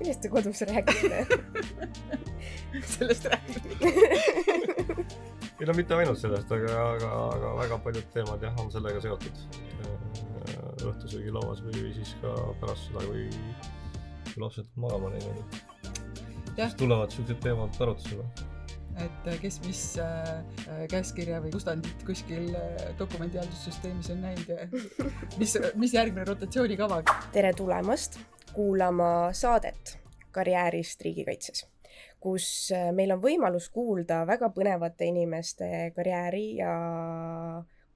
Millest te kodus räägite? Sellest räägime. Ei no mitte ainult sellest, aga väga paljud teemad jah, on sellega seotud. Õhtusöögilauas või siis ka pärast seda, kui lapsed magama läinud. Siis tulevad sellised teemad arutusele. Et kes mis käskirja või kustandit kuskil dokumendihaldussüsteemis on näinud ja mis järgmine rotatsioonikava. Tere tulemast kuulama saadet Karjäärist riigikaitses, kus meil on võimalus kuulda väga põnevate inimeste karjääri ja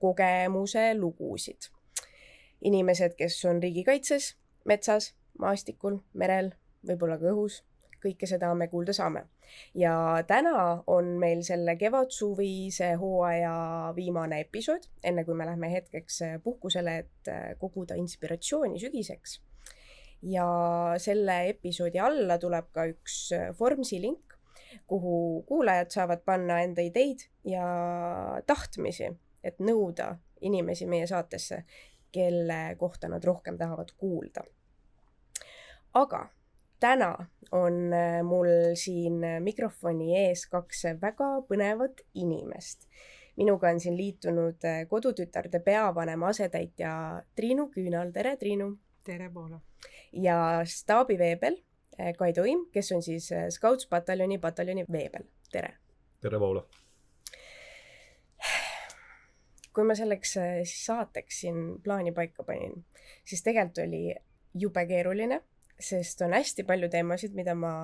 kogemuse lugusid. Inimesed, kes on riigikaitses, metsas, maastikul, merel, võib-olla ka õhus, kõike seda me kuulda saame. Ja täna on meil selle kevadsuvise hooaja viimane episood, enne kui me lähme hetkeks puhkusele, et koguda inspiratsiooni sügiseks. Ja selle episoodi alla tuleb ka üks Formsi link, kuhu kuulajad saavad panna enda ideid ja tahtmisi, et nõuda inimesi meie saatesse, kelle kohta nad rohkem tahavad kuulda. Aga täna on mul siin mikrofoni ees kaks väga põnevat inimest. Minuga on siin liitunud Kodutütarde peavanema asetäitja Triinu Küünal. Tere, Triinu! Tere, Paula! Ja staabiveebel Kaido Im, kes on siis Scouts-pataljoni veebel. Tere! Tere, Paula! Kui ma selleks saateks siin plaani paika panin, siis tegelikult oli jube keeruline, sest on hästi palju teemasid, mida ma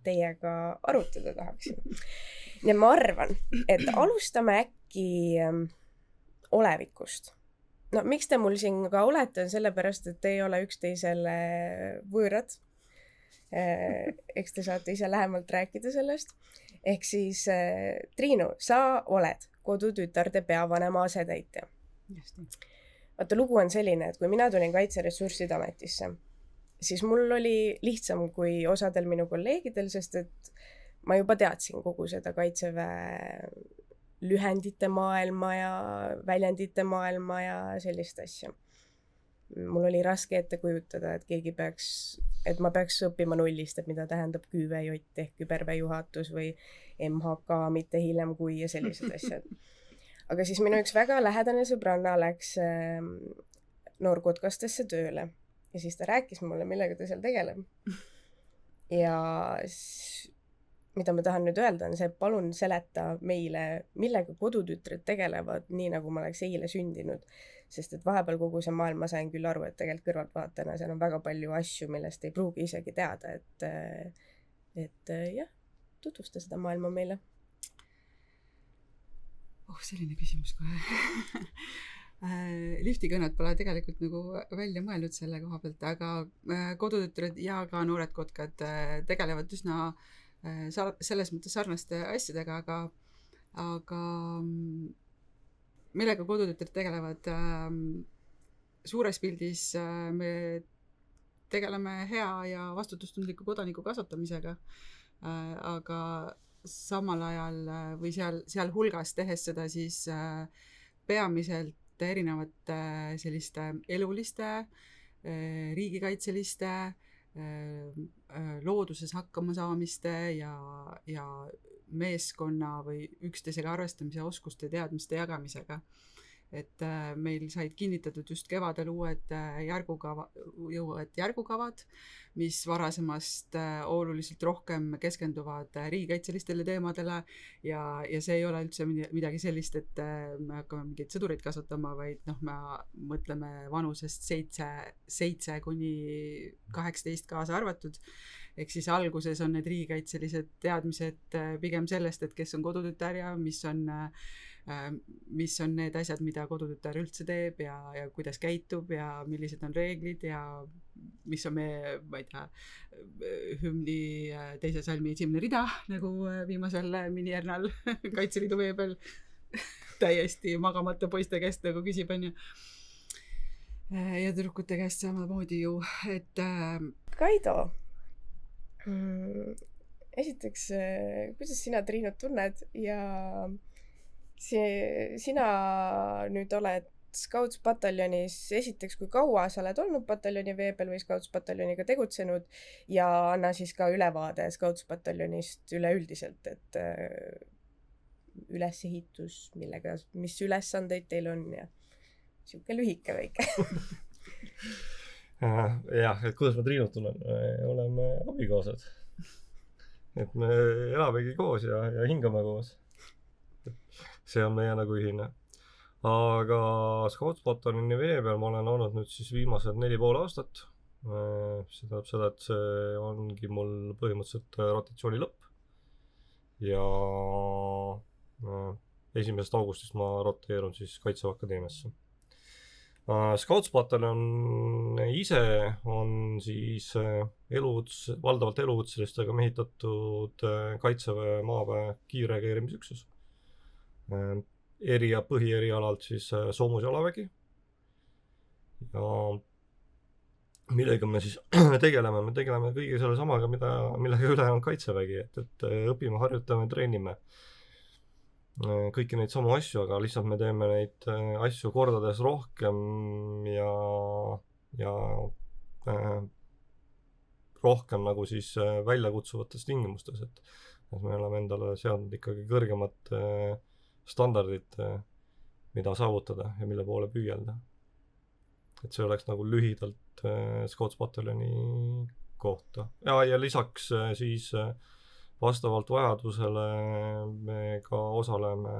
teiega arutada tahaksin. Ja ma arvan, et alustame äkki olevikust. No miks te mul siin ka olete, on sellepärast, et te ei ole üksteisele võõrad. Eks te saate ise lähemalt rääkida sellest. Ehk siis, Triinu, sa oled Kodutütarde peavanema asetäitja. Vaata, lugu on selline, et kui mina tulin Kaitseressursside Ametisse, siis mul oli lihtsam kui osadel minu kolleegidel, sest et ma juba teadsin kogu seda Kaitseväe lühendite maailma ja väljendite maailma ja sellist asja. Mul oli raske ette kujutada, et ma peaks õppima nullist, et mida tähendab QVJ ehk küberväejuhatus või MHK, mitte hiljem kui ja sellised asjad. Aga siis minu üks väga lähedane sõbranna läks noorkotkastesse tööle. Ja siis ta rääkis mulle, millega ta seal tegeleb. Ja mida ma tahan nüüd öelda, on see, palun seleta meile, millega kodutütred tegelevad, nii nagu ma oleks eile sündinud. Sest et vahepeal kogu see maailm ma sain küll aru, et tegelikult kõrvaltvaatena seal on väga palju asju, millest ei pruugi isegi teada, et jah, tutvusta seda maailma meile. Selline küsimus kohe. Liftikõned pole tegelikult nagu välja mõeldud selle koha pealt, aga kodutütred ja ka noored kotkad tegelevad üsna selles mõttes sarnaste asjadega, aga millega kodutütred tegelevad suures pildis me tegeleme hea ja vastutustundliku kodaniku kasvatamisega, aga samal ajal või seal hulgas tehes seda siis peamiselt erinevate selliste eluliste, riigikaitseliste, looduses hakkamasaamiste ja meeskonna või üksteisega arvestamise oskuste teadmiste jagamisega. Et meil said kinnitatud just kevadel uued järgukavad, mis varasemast oluliselt rohkem keskenduvad riigikaitselistele teemadele ja see ei ole üldse midagi sellist, et me hakkame mingeid sõdureid kasvatama, vaid me mõtleme vanusest 7 kuni 18 kaasa arvatud. Ehk siis alguses on need riigikaitselised teadmised pigem sellest, et kes on kodutütar ja mis on need asjad, mida kodutütar üldse teeb ja kuidas käitub ja millised on reeglid ja mis on meie, ma ei tea, hümni teise salmi esimene rida, nagu viimasel minijärnal Kaitseliidu veebel täiesti magamata poiste käest nagu küsib, on ju. Ja tüdrukute käest samamoodi ju, et Kaido, esiteks, kuidas sina Triinut tunned ja sina nüüd oled Scouts-pataljonis, esiteks, kui kaua sa oled olnud pataljoni veebel või Scouts-pataljoniga tegutsenud ja anna siis ka ülevaade Scouts-pataljonist üleüldiselt, et ülesehitus, mis ülesandeid teil on ja siuke lühike väike. Jah, et kuidas ma Triinut tunnen, oleme abikaasad. Et me elamegi koos ja hingame koos. See on meie nagu ühine. Aga Scouts-pataljoni veebel ma olen olnud nüüd siis viimased 4,5 aastat. See tähendab seda, et see ongi mul põhimõtteliselt rotatsiooni lõpp. Ja 1. augustist ma roteerun siis Kaitseväe Akadeemiasse. Scouts-pataljon ise on siis valdavalt elukutselistega mehitatud Kaitseväe maaväe kiirreageerimisüksus. Põhierialalt siis soomusjalavägi. Ja millega me siis tegeleme? Me tegeleme kõige selle samaga, millega üle on Kaitsevägi, et õpime, harjutame, treenime kõiki neid samu asju, aga lihtsalt me teeme neid asju kordades rohkem ja rohkem nagu siis väljakutsuvates tingimustes, et me oleme endale seadnud ikkagi kõrgemad standardid, mida saavutada ja mille poole püüelda. Et see oleks nagu lühidalt Scouts-pataljoni kohta. Ja lisaks siis vastavalt vajadusele me ka osaleme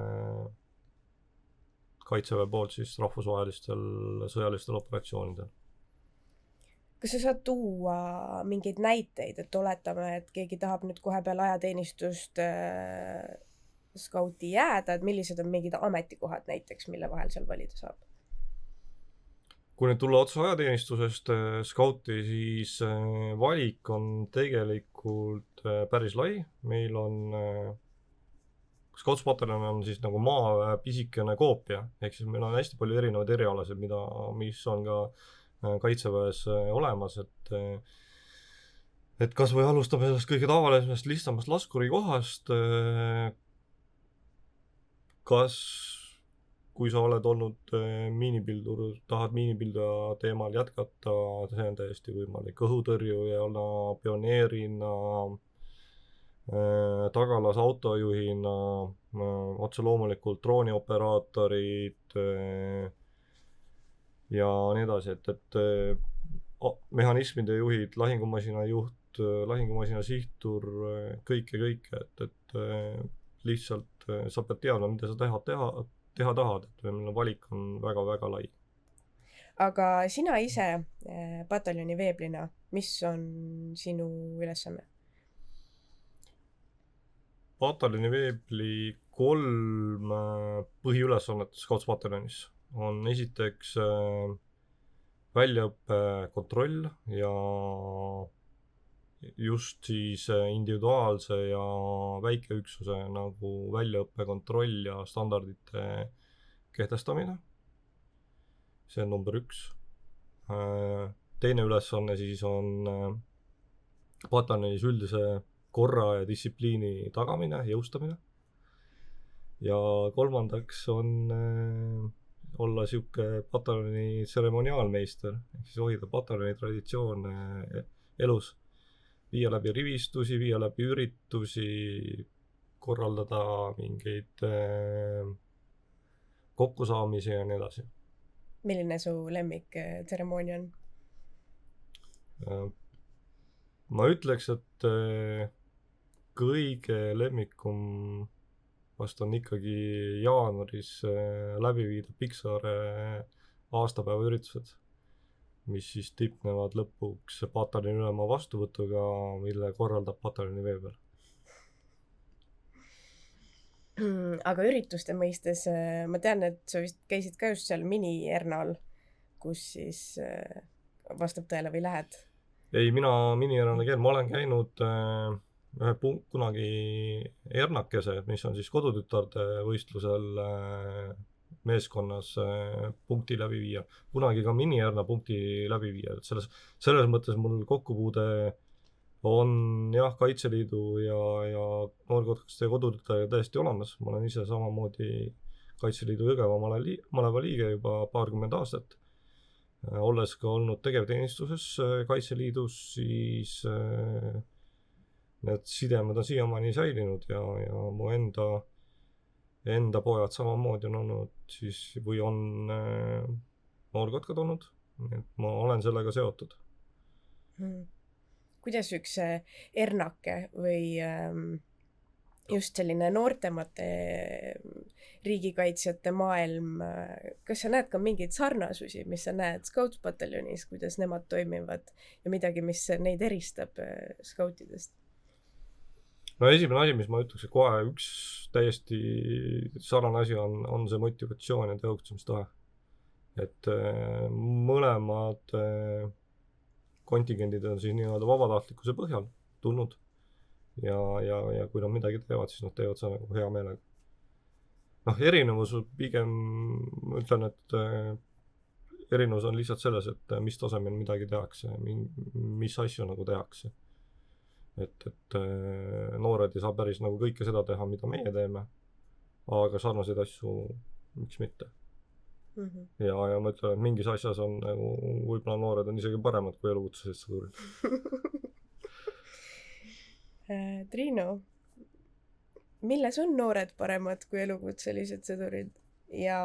Kaitseväe poolt siis rahvusvahelistel sõjalistel operatsioonidel. Kas sa saad tuua mingeid näiteid, et oletame, et keegi tahab nüüd kohe peale ajateenistust skauti jääda, et millised on mingid ametikohad näiteks, mille vahel seal valida saab? Kui nüüd tulla otsa ajateenistusest skauti, siis valik on tegelikult päris lai. Meil on Scouts-pataljon on siis nagu maa pisikene koopia, ehk siis meil on hästi palju erinevaid erialasid, mis on ka Kaitseväes olemas, et kas või alustame sellest kõige tavalisemast lihtsamast laskuri kohast, kui sa oled olnud miinipildur, tahad miinipilduja teemal jätkata, see on täiesti võimalik. Õhutõrjujana, pioneerina, tagalas autojuhina, otse loomulikult droonioperaatorid ja nii edasi, et mehhanismide juhid, lahingumasina juht, lahingumasina sihtur, kõike, et lihtsalt sa pead teadma, mida sa teha tahad, et meil valik on väga-väga lai. Aga sina ise pataljoni veeblina, mis on sinu ülesanne? Pataljoni veebli 3 põhiülesannet Scouts-pataljonis on esiteks väljaõppe kontroll ja just siis individuaalse ja väikeüksuse nagu väljaõppe kontroll ja standardite kehtestamine. See on number 1. Teine ülesanne siis on pataljonis üldise korra ja distsipliini tagamine, jõustamine. Ja kolmandaks on olla siuke pataljoni tseremoniaalmeister, ehk siis hoida pataljoni traditsioone elus. Viia läbi rivistusi, viia läbi üritusi, korraldada mingeid kokkusaamisi ja nii edasi. Milline su lemmik tseremoonia on? Ma ütleks, et kõige lemmikum vast on ikkagi jaanuaris läbi viida Piksaare aastapäeva üritused, mis siis tipnevad lõpuks pataljoni ülema vastuvõtuga, mille korraldab pataljoni veebel. Aga ürituste mõistes ma tean, et sa vist käisid ka just seal mini-Ernal, kus siis vastab tõele või lähed? Ei, mina mini-Ernal käin, ma olen käinud kunagi Ernakese, mis on siis kodutütarde võistlusel meeskonnas punkti läbi viia. Kunagi ka mini-Erna punkti läbi viia. Selles mõttes mul kokkupuude on jah, Kaitseliidu ja noorkodukaste kodutütarja täiesti olemas. Ma olen ise samamoodi Kaitseliidu Jõgeva maleva liige juba 20 aastat. Olles ka olnud tegevteenistuses Kaitseliidus, siis need sidemed on siiamaani säilinud ja mu enda pojad samamoodi on olnud siis või on noorkotkad olnud, et ma olen sellega seotud. Kuidas üks Ernake või just selline noortemate riigikaitsjate maailm, kas sa näed ka mingeid sarnasusi, mis sa näed Scoutspataljonis, kuidas nemad toimivad ja midagi, mis neid eristab skautidest? No esimene asi, mis ma ütleks, et kohe üks täiesti sarnane asi on see motivatsioon ja tegutsemistahe. Et mõlemad kontingendid on siis nii-öelda vabatahtlikkuse põhjal tulnud ja kui nad midagi teevad, siis nad teevad seda nagu hea meelega. Erinevus pigem ütlen, et erinevus on lihtsalt selles, et mis tasemel midagi tehakse, mis asju nagu tehakse. Et noored ei saa päris nagu kõike seda teha, mida meie teeme, aga sarnaseid asju miks mitte. Ja ma ütlen, et mingis asjas on nagu, võib-olla noored on isegi paremad kui elukutselised sõdurid. Triinu, milles on noored paremad kui elukutselised sõdurid ja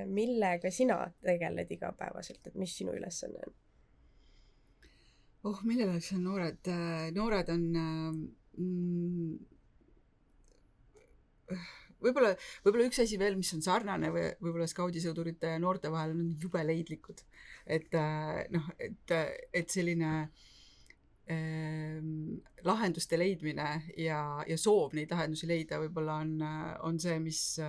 millega sina tegeled igapäevaselt, et mis sinu ülesanne on? Millele see noored? Noored on võib-olla üks asi veel, mis on sarnane võib-olla skaudisõdurite ja noorte vahel on jube leidlikud. Et selline lahenduste leidmine ja soov neid lahendusi leida võib-olla on see, mis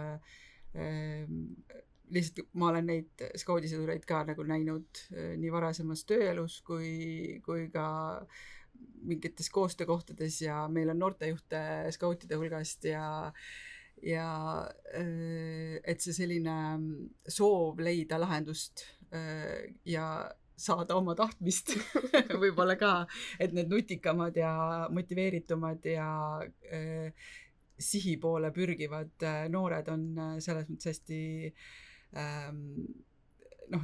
lihtsalt ma olen neid skaudisõdureid ka nagu näinud nii varasemas tööelus kui ka mingites koostöökohtades ja meil on noortejuhte skautide hulgast ja et see selline soov leida lahendust ja saada oma tahtmist võib-olla ka, et need nutikamad ja motiveeritumad ja sihi poole pürgivad noored on selles mõttes hästi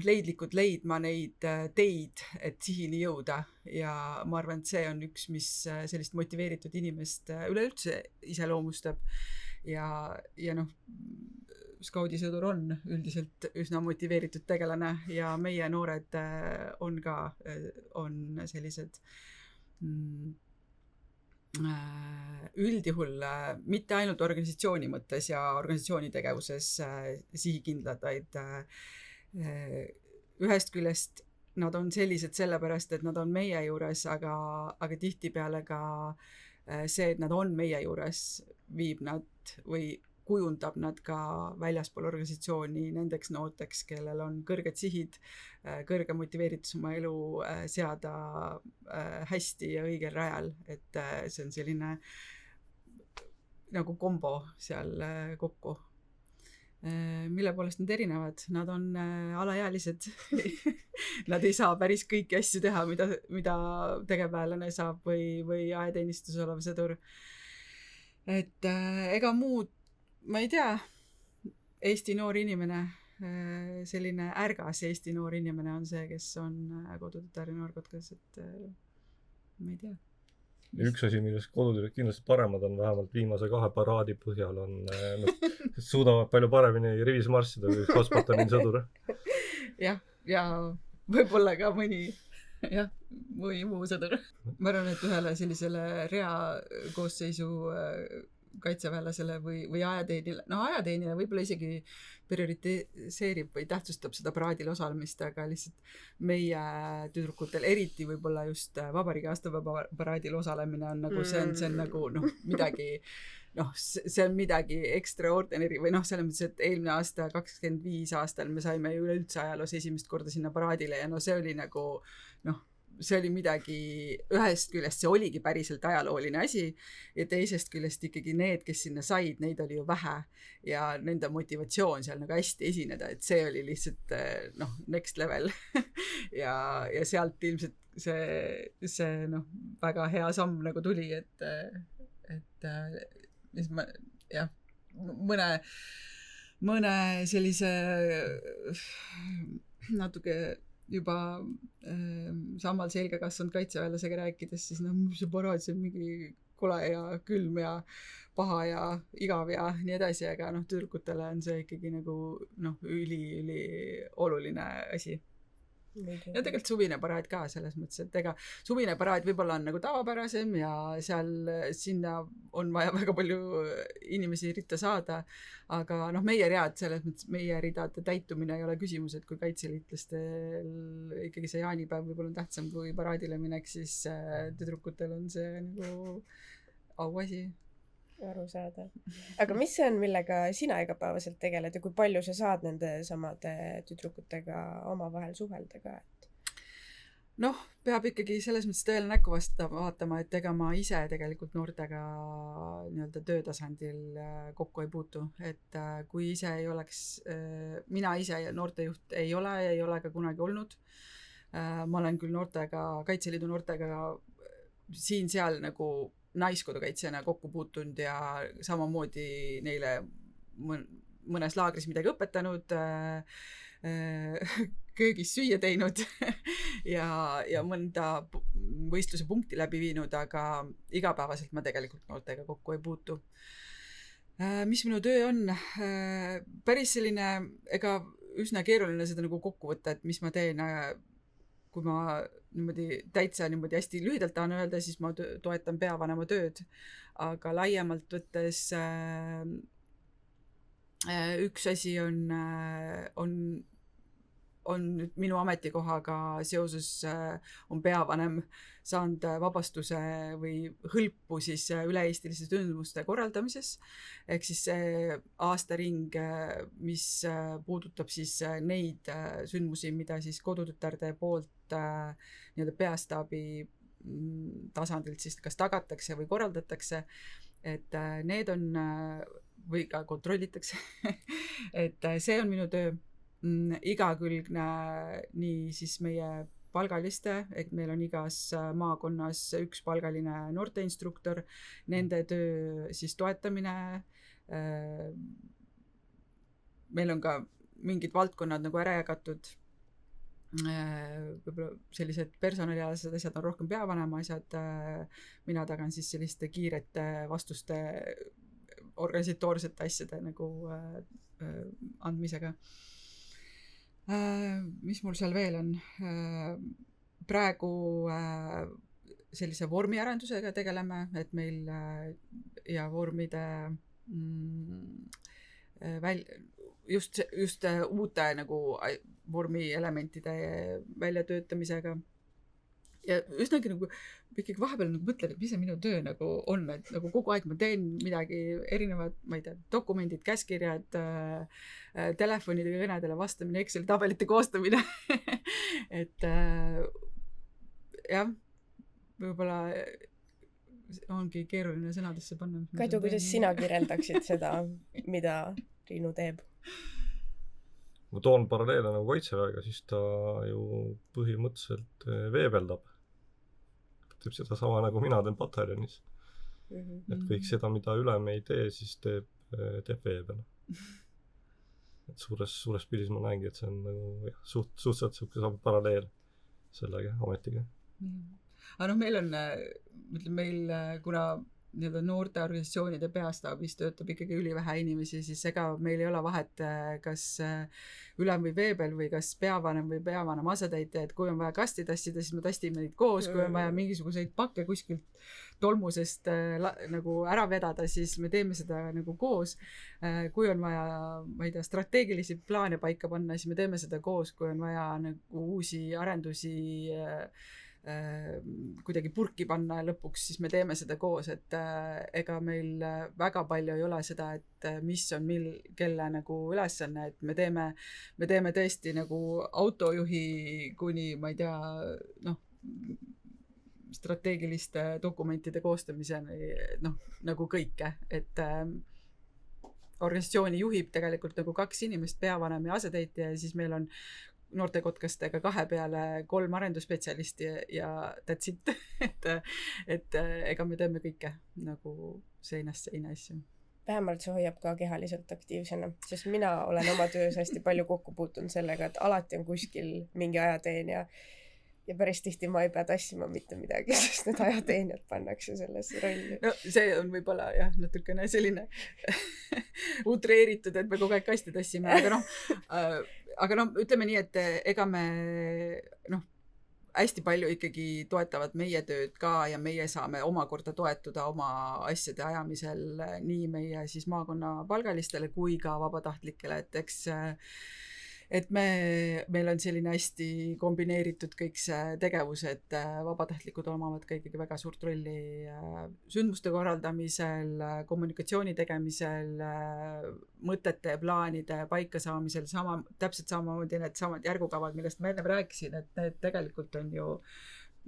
leidlikud leidma neid teid, et sihini jõuda ja ma arvan, et see on üks, mis sellist motiveeritud inimest üleüldse iseloomustab ja skaudisõdur on üldiselt üsna motiveeritud tegelane ja meie noored on sellised üldjuhul mitte ainult organisatsiooni mõttes ja organisatsiooni tegevuses sihikindlad, vaid ühest küljest nad on sellised sellepärast, et nad on meie juures, aga tihtipeale ka see, et nad on meie juures, viib nad või kujundab nad ka väljaspool organisatsiooni nendeks noorteks, kellel on kõrged sihid, kõrge motiveeritus oma elu seada hästi ja õigel rajal, et see on selline nagu kombo seal kokku. Mille poolest nad erinevad? Nad on alaealised. Nad ei saa päris kõiki asju teha, mida tegevväelane saab või ajateenistuses olev sõdur. Et ega muud ma ei tea, Eesti noor inimene, selline ärgas Eesti noor inimene on see, kes on kodutütar ja noorkotkas, et ma ei tea. Üks asi, milles kodutütred kindlasti paremad on, vähemalt viimase 2 paraadi põhjal on, suudavad palju paremini rivis marssida kui Scoutspataljonil sõdur. Ja võib-olla ka mõni muu sõdur. Ma arvan, et ühele sellisele rea koosseisu kaitseväelasele või ajateenile võib-olla isegi prioritiseerib või tähtsustab seda paraadil osalemist, aga lihtsalt meie tüdrukutel, eriti võib-olla just vabariigi aastapäeva paraadil osalemine on nagu see on nagu midagi see on midagi extraordinary või selles mõttes, et eelmine aasta 25 aastal me saime ju üleüldse ajaloos esimest korda sinna paraadile ja see oli nagu see oli midagi, ühest küljest see oligi päriselt ajalooline asi ja teisest küljest ikkagi need, kes sinna said, neid oli ju vähe ja nende motivatsioon seal nagu hästi esineda, et see oli lihtsalt next level ja sealt ilmselt see väga hea samm nagu tuli, et mõne mõne sellise natuke juba samal selga kasvanud kaitseväelasega rääkides, siis see paraad, see on mingi kole ja külm ja paha ja igav ja nii edasi, aga tüdrukutele on see ikkagi nagu üli oluline asi. Ja tegelikult suvine paraad ka selles mõttes, et ega suvine paraad võib-olla on nagu tavapärasem ja sinna on vaja väga palju inimesi ritta saada, aga meie read selles mõttes, meie ridade täitumine ei ole küsimus, et kui kaitseliitlastel ikkagi see jaanipäev võib-olla on tähtsam kui paraadile minek, siis tüdrukutel on see nagu auasi. Arusaadav. Aga mis see on, millega sina igapäevaselt tegeled ja kui palju sa saad nende samade tüdrukutega omavahel suhelda ka? Peab ikkagi selles mõttes tõele näkku vaatama, et ega ma ise tegelikult noortega nii-öelda töötasandil kokku ei puutu, et kui ise ei oleks, mina ise noortejuht ei ole ka kunagi olnud. Ma olen küll Kaitseliidu noortega siin-seal nagu naiskodukaitsjana kokku puutunud ja samamoodi neile mõnes laagris midagi õpetanud, köögis süüa teinud ja mõnda võistluse punkti läbi viinud, aga igapäevaselt ma tegelikult noortega kokku ei puutu. Mis minu töö on? Päris selline, ega üsna keeruline seda nagu kokku võtta, et mis ma teen. Kui ma täitsa hästi lühidalt tahan öelda, siis ma toetan peavanema tööd, aga laiemalt võttes üks asi on nüüd minu ametikohaga seoses on peavanem saanud vabastuse või hõlpu siis üle-eestiliste sündmuste korraldamises. Ehk siis see aastaring, mis puudutab siis neid sündmusi, mida siis kodutütarde poolt nii-öelda peastaabi tasandilt siis kas tagatakse või korraldatakse, et need on või ka kontrollitakse et see on minu töö igakülgne, nii siis meie palgaliste, et meil on igas maakonnas üks palgaline noorteinstruktor, nende töö siis toetamine. Meil on ka mingid valdkonnad nagu ära jagatud, võib-olla sellised personalialased asjad on rohkem peavanema asjad, mina tagan siis selliste kiirete vastuste organisatoorsete asjade nagu andmisega. Mis mul seal veel on? Praegu sellise vormiarendusega tegeleme, et meil ja vormide just uute nagu vormielementide väljatöötamisega. Ja üsnagi nagu ikkagi vahepeal nagu mõtlen, et mis see minu töö nagu on, et nagu kogu aeg ma teen midagi erinevat, ma ei tea, dokumendid, käskirjad, telefonide kõnedele vastamine, Exceli tabelite koostamine et jah, võib-olla ongi keeruline sõnadesse panna. Kaidu, kuidas sina kirjeldaksid seda, mida Triinu teeb? Ma toon paralleele nagu kaitseväega, siis ta ju põhimõtteliselt veebeldab. Teeb seda sama nagu mina teen pataljonis. Et kõik seda, mida ülem ei tee, siis teeb veebel. Et suures pildis ma näengi, et see on nagu suhteliselt suhke paralleel sellega ametiga. Aga meil on, kuna nii-öelda noorte organisatsioonide peastaabis töötab ikkagi ülivähe inimesi, siis ega meil ei ole vahet, kas ülem või veebel või kas peavanem või peavanem asetäitja, et kui on vaja kasti tassida, siis me tastime neid koos, kui on vaja mingisuguseid pakke kuskilt tolmusest nagu ära vedada, siis me teeme seda nagu koos. Kui on vaja, ma ei tea, strateegilisi plaane paika panna, siis me teeme seda koos, kui on vaja nagu uusi arendusi kuidagi purki panna lõpuks, siis me teeme seda koos, et ega meil väga palju ei ole seda, et mis on kelle nagu ülesanne, et me teeme tõesti nagu autojuhi kuni, ma ei tea, strateegiliste dokumentide koostamiseni, nagu kõike, et organisatsiooni juhib tegelikult nagu 2 inimest, peavanem ja asetäitja, ja siis meil on noortekotkastega 2 peale 3 arendusspetsialisti ja that's it. et ega me teeme kõike nagu seinast seina asju. vähemalt see hoiab ka kehaliselt aktiivsena, sest mina olen oma töös hästi palju kokku puutunud sellega, et alati on kuskil mingi ajateenija ja päris tihti ma ei pea tassima mitte midagi, sest need ajateenijad pannakse sellesse rolli. No see on võib-olla jah, natukene selline utreeritud, et me kogu aeg kasti tassime, aga noh, ütleme nii, et ega me hästi palju ikkagi toetavad meie tööd ka ja meie saame omakorda toetuda oma asjade ajamisel nii meie siis maakonna palgalistele kui ka vabatahtlikele, et eks et meil on selline hästi kombineeritud kõik see tegevus, et vabatahtlikud omavad ka ikkagi väga suurt rolli sündmuste korraldamisel, kommunikatsiooni tegemisel, mõtete ja plaanide paikasaamisel, täpselt samamoodi need samad järgukavad, millest ma enne rääkisin, et need tegelikult on ju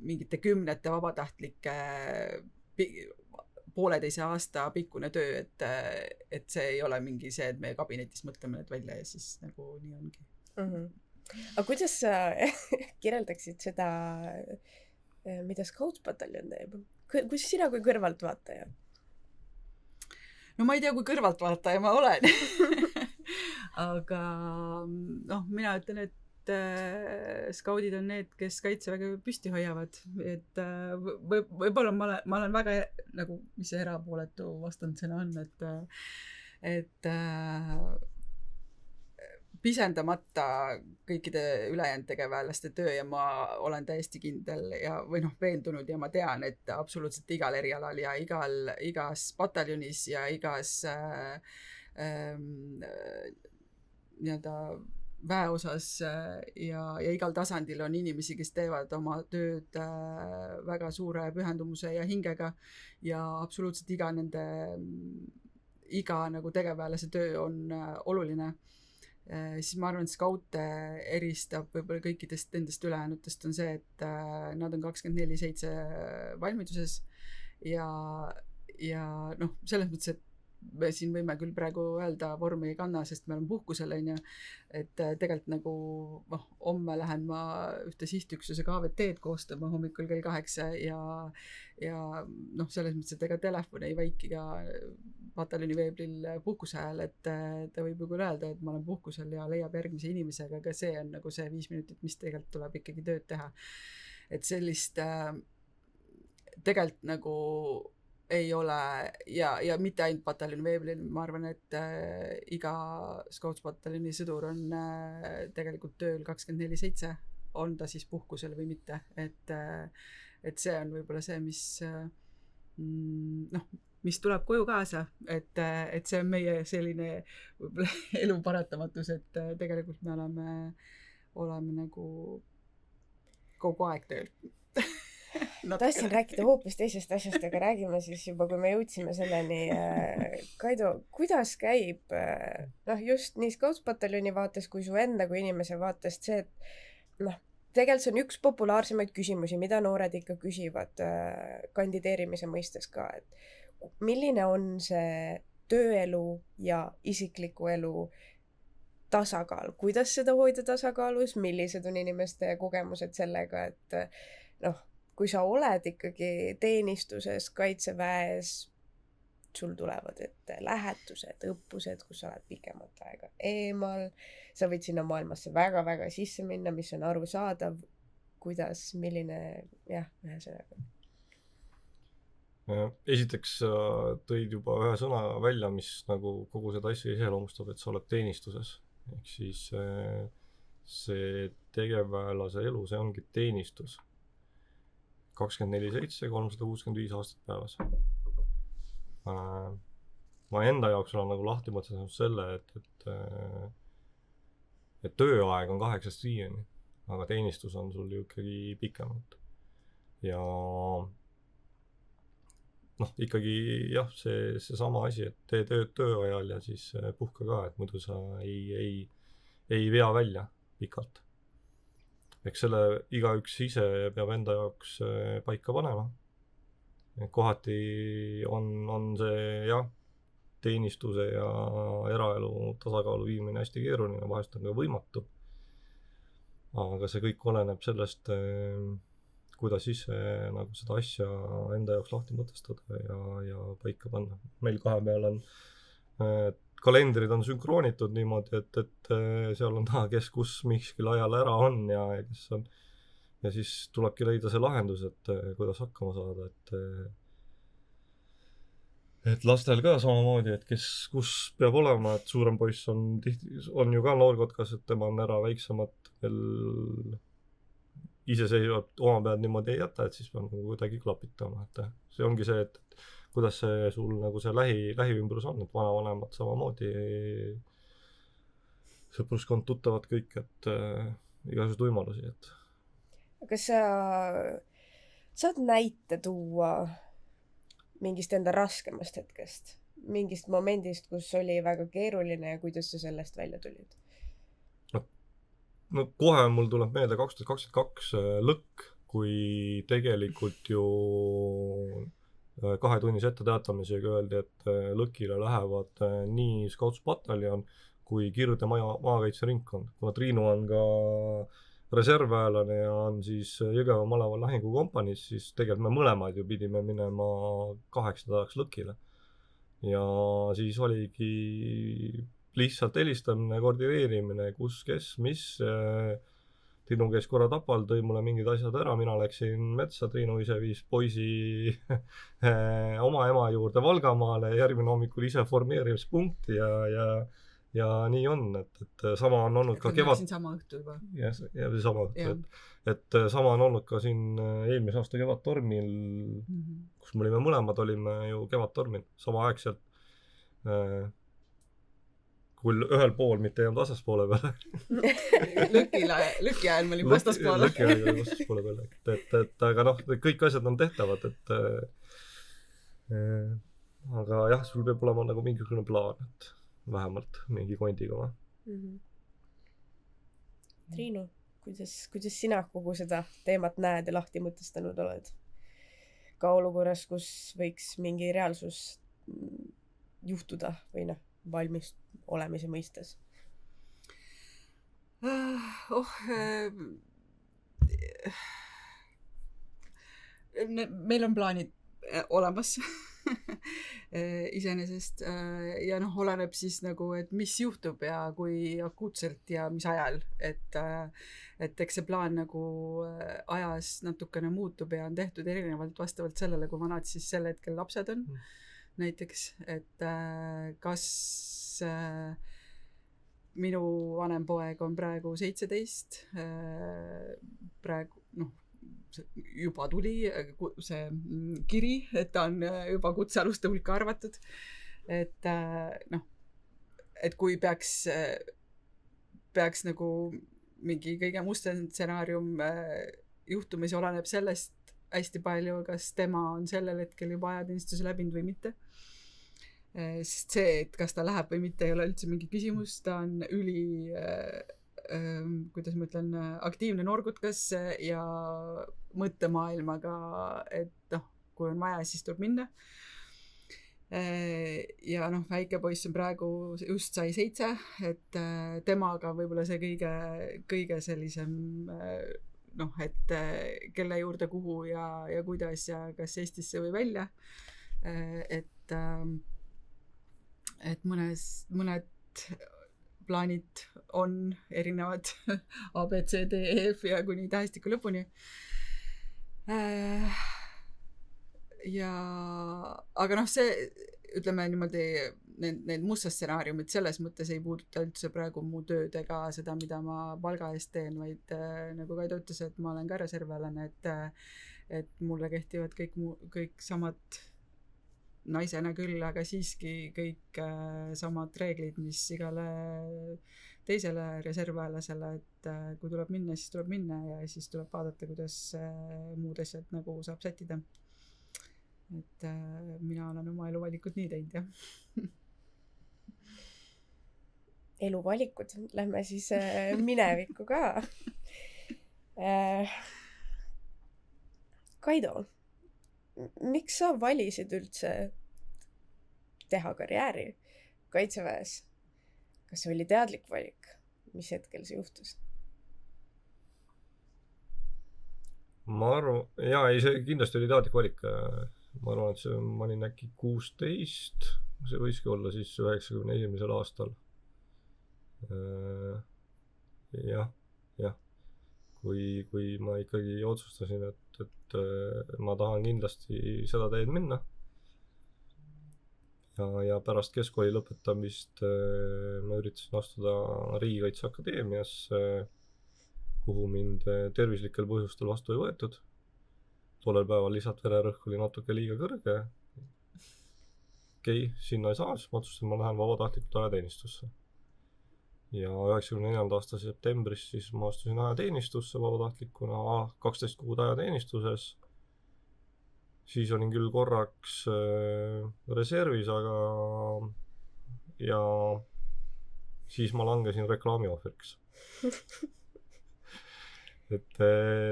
mingite kümnete vabatahtlike 1,5 aasta pikkune töö, et see ei ole mingi see, et me kabinetis mõtleme need välja ja siis nagu nii ongi. Aga kuidas sa kirjeldaksid seda, mida Scoutspataljon teeb? Kuidas sina kui kõrvaltvaataja? No ma ei tea, kui kõrvaltvaataja ma olen. Aga mina ütlen, et skaudid on need, kes kaitseväge püsti hoiavad, et võib-olla ma olen väga nagu, mis see erapooletu vastandsõna on, et pisendamata kõikide ülejäänud tegevväelaste töö ja ma olen täiesti kindel ja veendunud ja ma tean, et absoluutselt igal erialal ja igas pataljonis ja igas nii-öelda väeosas ja igal tasandil on inimesi, kes teevad oma tööd väga suure pühendumuse ja hingega ja absoluutselt iga nagu tegevväelase töö on oluline. Siis ma arvan, et skaute eristab võib-olla kõikidest nendest ülejäänutest on see, et nad on 24/7 valmiduses ja selles mõttes, et me siin võime küll praegu öelda vormi ei kanna, sest me oleme puhkusel, et tegelikult nagu homme lähen ma ühte sihtüksuse KVT-d koostama hommikul kell 8 ja selles mõttes, et ega telefon ei vaiki ka pataljoni veeblil puhkuse ajal, et ta võib ju küll öelda, et ma olen puhkusel ja leiab järgmise inimesega, aga see on nagu see 5 minutit, mis tegelikult tuleb ikkagi tööd teha. Et sellist tegelikult nagu ei ole ja mitte ainult pataljoni veeblil, ma arvan, et iga Scouts-pataljoni sõdur on tegelikult tööl 24/7, on ta siis puhkusel või mitte, et see on võib-olla see, mis tuleb koju kaasa, et see on meie selline võib-olla elu paratamatus, et tegelikult me oleme nagu kogu aeg tööl. Tahtsin rääkida hoopis teisest asjast, aga räägime siis juba, kui me jõudsime selleni. Kaido, kuidas käib just nii Scouts-pataljoni vaates kui su enda kui inimese vaatest see, et tegelikult see on üks populaarsemaid küsimusi, mida noored ikka küsivad kandideerimise mõistes ka, et milline on see tööelu ja isikliku elu tasakaal, kuidas seda hoida tasakaalus, millised on inimeste kogemused sellega, et kui sa oled ikkagi teenistuses, kaitseväes, sul tulevad ette lähetused, õppused, kus sa oled pikemat aega eemal, sa võid sinna maailmasse väga-väga sisse minna, mis on arusaadav, kuidas, milline, ühesõnaga. Esiteks tõid juba ühe sõna välja, mis nagu kogu seda asja iseloomustab, et sa oled teenistuses. Ehk siis see tegevväelase elu, see ongi teenistus. 24/7, 365 aastat päevas. Ma enda jaoks olen nagu lahti mõtlenud selle, et tööaeg on 8-5, aga teenistus on sul ju ikkagi pikemalt. Ja ikkagi jah, see sama asi, et tee tööd tööajal ja siis puhka ka, et muidu sa ei vea välja pikalt. Eks selle igaüks ise peab enda jaoks paika panema. Kohati on see teenistuse ja eraelu tasakaalu viimine hästi keeruline, vahest on ka võimatu. Aga see kõik oleneb sellest, kuidas ise nagu seda asja enda jaoks lahti mõtestada ja paika panna. Meil 2 peal kalendrid on sünkroonitud niimoodi, et seal on taha, kes kus miskil ajal ära on ja kes on, ja siis tulebki leida see lahendus, et kuidas hakkama saada, et lastel ka samamoodi, et kes kus peab olema, et suurem poiss on ju ka noorkotkas, et tema on ära, väiksemad veel iseseisvalt oma pead niimoodi ei jäta, et siis peab nagu kuidagi klapitama, et see ongi see, et kuidas see sul nagu see lähiümbrus on, et vanavanemad samamoodi, sõpruskond, tuttavad kõik, et igasuguseid võimalusi, et kas sa saad näite tuua mingist enda raskemast hetkest, mingist momendist, kus oli väga keeruline ja kuidas sa sellest välja tulid? No kohe mul tuleb meelde 2022 lõkk, kui tegelikult ju 2-tunnise etteteatamisega öeldi, et lõkile lähevad nii Scoutspataljon kui Kirde maakaitseringkond. Kuna Triinu on ka reservväelane ja on siis Jõgeva maleva lahingukompaniis, siis tegelikult me mõlemad ju pidime minema 8 ajaks lõkile. Ja siis oligi lihtsalt helistamine, koordineerimine, kus, kes, mis. Triinu käis korra Tapal, tõi mulle mingid asjad ära, mina läksin metsa, Triinu ise viis poisi oma ema juurde Valgamaale, järgmine hommikul ise formeerimispunkti ja nii on, et sama on olnud ka kevad. Sama õhtu juba. Ja sama õhtu, et sama on olnud ka siin eelmise aasta kevadtormil, kus me olime mõlemad, olime ju kevadtormil samaaegselt. Kui ühel pool, mitte ei olnud vastaspoole peale. Lõki ajal me olime vastaspoole. Lõki ajal oli vastaspoole peale. Et aga noh, kõik asjad on tehtavad, et aga jah, sul peab olema nagu mingisugune plaan, et vähemalt mingi kondiga või? Triinu, kuidas sina kogu seda teemat näed ja lahti mõtestanud oled? Ka olukorras, kus võiks mingi reaalsus juhtuda või valmis olemise mõistes? Meil on plaanid olemas iseenesest ja oleneb siis nagu, et mis juhtub ja kui akuutselt ja mis ajal, et eks see plaan nagu ajas natukene muutub ja on tehtud erinevalt vastavalt sellele, kui vanad siis sel hetkel lapsed on. Näiteks, et kas minu vanem poeg on praegu 17, praegu juba tuli see kiri, et ta on juba kutsealuste hulka arvatud, et kui peaks nagu mingi kõige mustem stsenaarium juhtumis oleneb sellest hästi palju, kas tema on sellel hetkel juba ajateenistuse läbinud või mitte. Sest see, et kas ta läheb või mitte, ei ole üldse mingi küsimus, ta on kuidas ma ütlen, aktiivne noorkutkas ja mõttemaailmaga, et kui on vaja, siis tuleb minna. Ja väike poiss on praegu just sai 7, et temaga võib-olla see kõige sellisem, et kelle juurde, kuhu ja kuidas ja kas Eestisse või välja. Et mõned plaanid on erinevad A, B, C, D, E, F ja kuni tähestiku lõpuni. Aga see, ütleme niimoodi, need musta stsenaariumid selles mõttes ei puuduta üldse praegu mu tööd ega seda, mida ma palga eest teen, vaid nagu Kaido ütles, et ma olen ka reservväelane, et mulle kehtivad kõik samad naisena küll, aga siiski kõik samad reeglid, mis igale teisele reservväelasele, et kui tuleb minna, siis tuleb minna ja siis tuleb vaadata, kuidas muud asjad nagu saab sättida. Et mina olen oma eluvalikud nii teinud, jah. Eluvalikud, lähme siis minevikku ka. Kaido, miks sa valisid üldse teha karjääri Kaitseväes? Kas see oli teadlik valik? Mis hetkel see juhtus? Ma arvan, see kindlasti oli teadlik valik. Ma arvan, et ma olin äkki 16 see võiski olla siis 91. aastal. Jah. Kui ma ikkagi otsustasin, et ma tahan kindlasti seda teed minna. Ja pärast keskkooli lõpetamist ma üritasin astuda Riigikaitse Akadeemiasse, kuhu mind tervislikel põhjustel vastu ei võetud. Tollel päeval lihtsalt vererõhk oli natuke liiga kõrge. Okei, sinna ei saa, siis ma otsustasin, ma lähen vabatahtlikult ajateenistusse. Ja 94. aasta septembris siis ma astusin ajateenistusse vabatahtlikuna 12 kuud ajateenistuses. Siis olin küll korraks reservis, aga ja siis ma langesin reklaami ohvriks. Et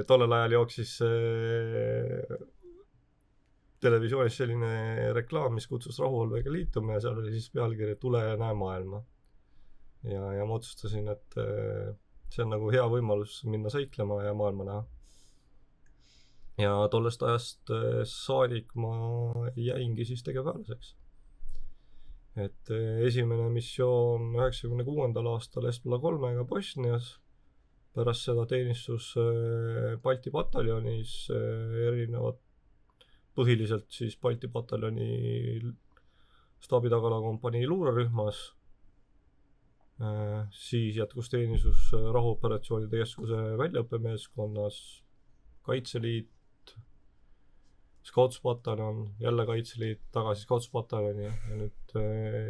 tollel ajal jooksis televisioonis selline reklaam, mis kutsus rahuvalvega liituma ja seal oli siis pealkiri Tule ja näe maailma. Ja ma otsustasin, et see on nagu hea võimalus minna seiklema ja maailma näha. Ja tollest ajast saadik ma jäingi siis tegevväelaseks. Et esimene missioon 96. aastal Espla 3-ga Bosnias, pärast seda teenistus Balti pataljonis erinevad, põhiliselt siis Balti pataljoni staabitagalakompanii luurerühmas. Siis jätkus teenistus rahuoperatsioonide keskuse väljaõppemeeskonnas, Kaitseliit, Scoutspataljon, jälle Kaitseliit, tagasi Scoutspataljon'i ja nüüd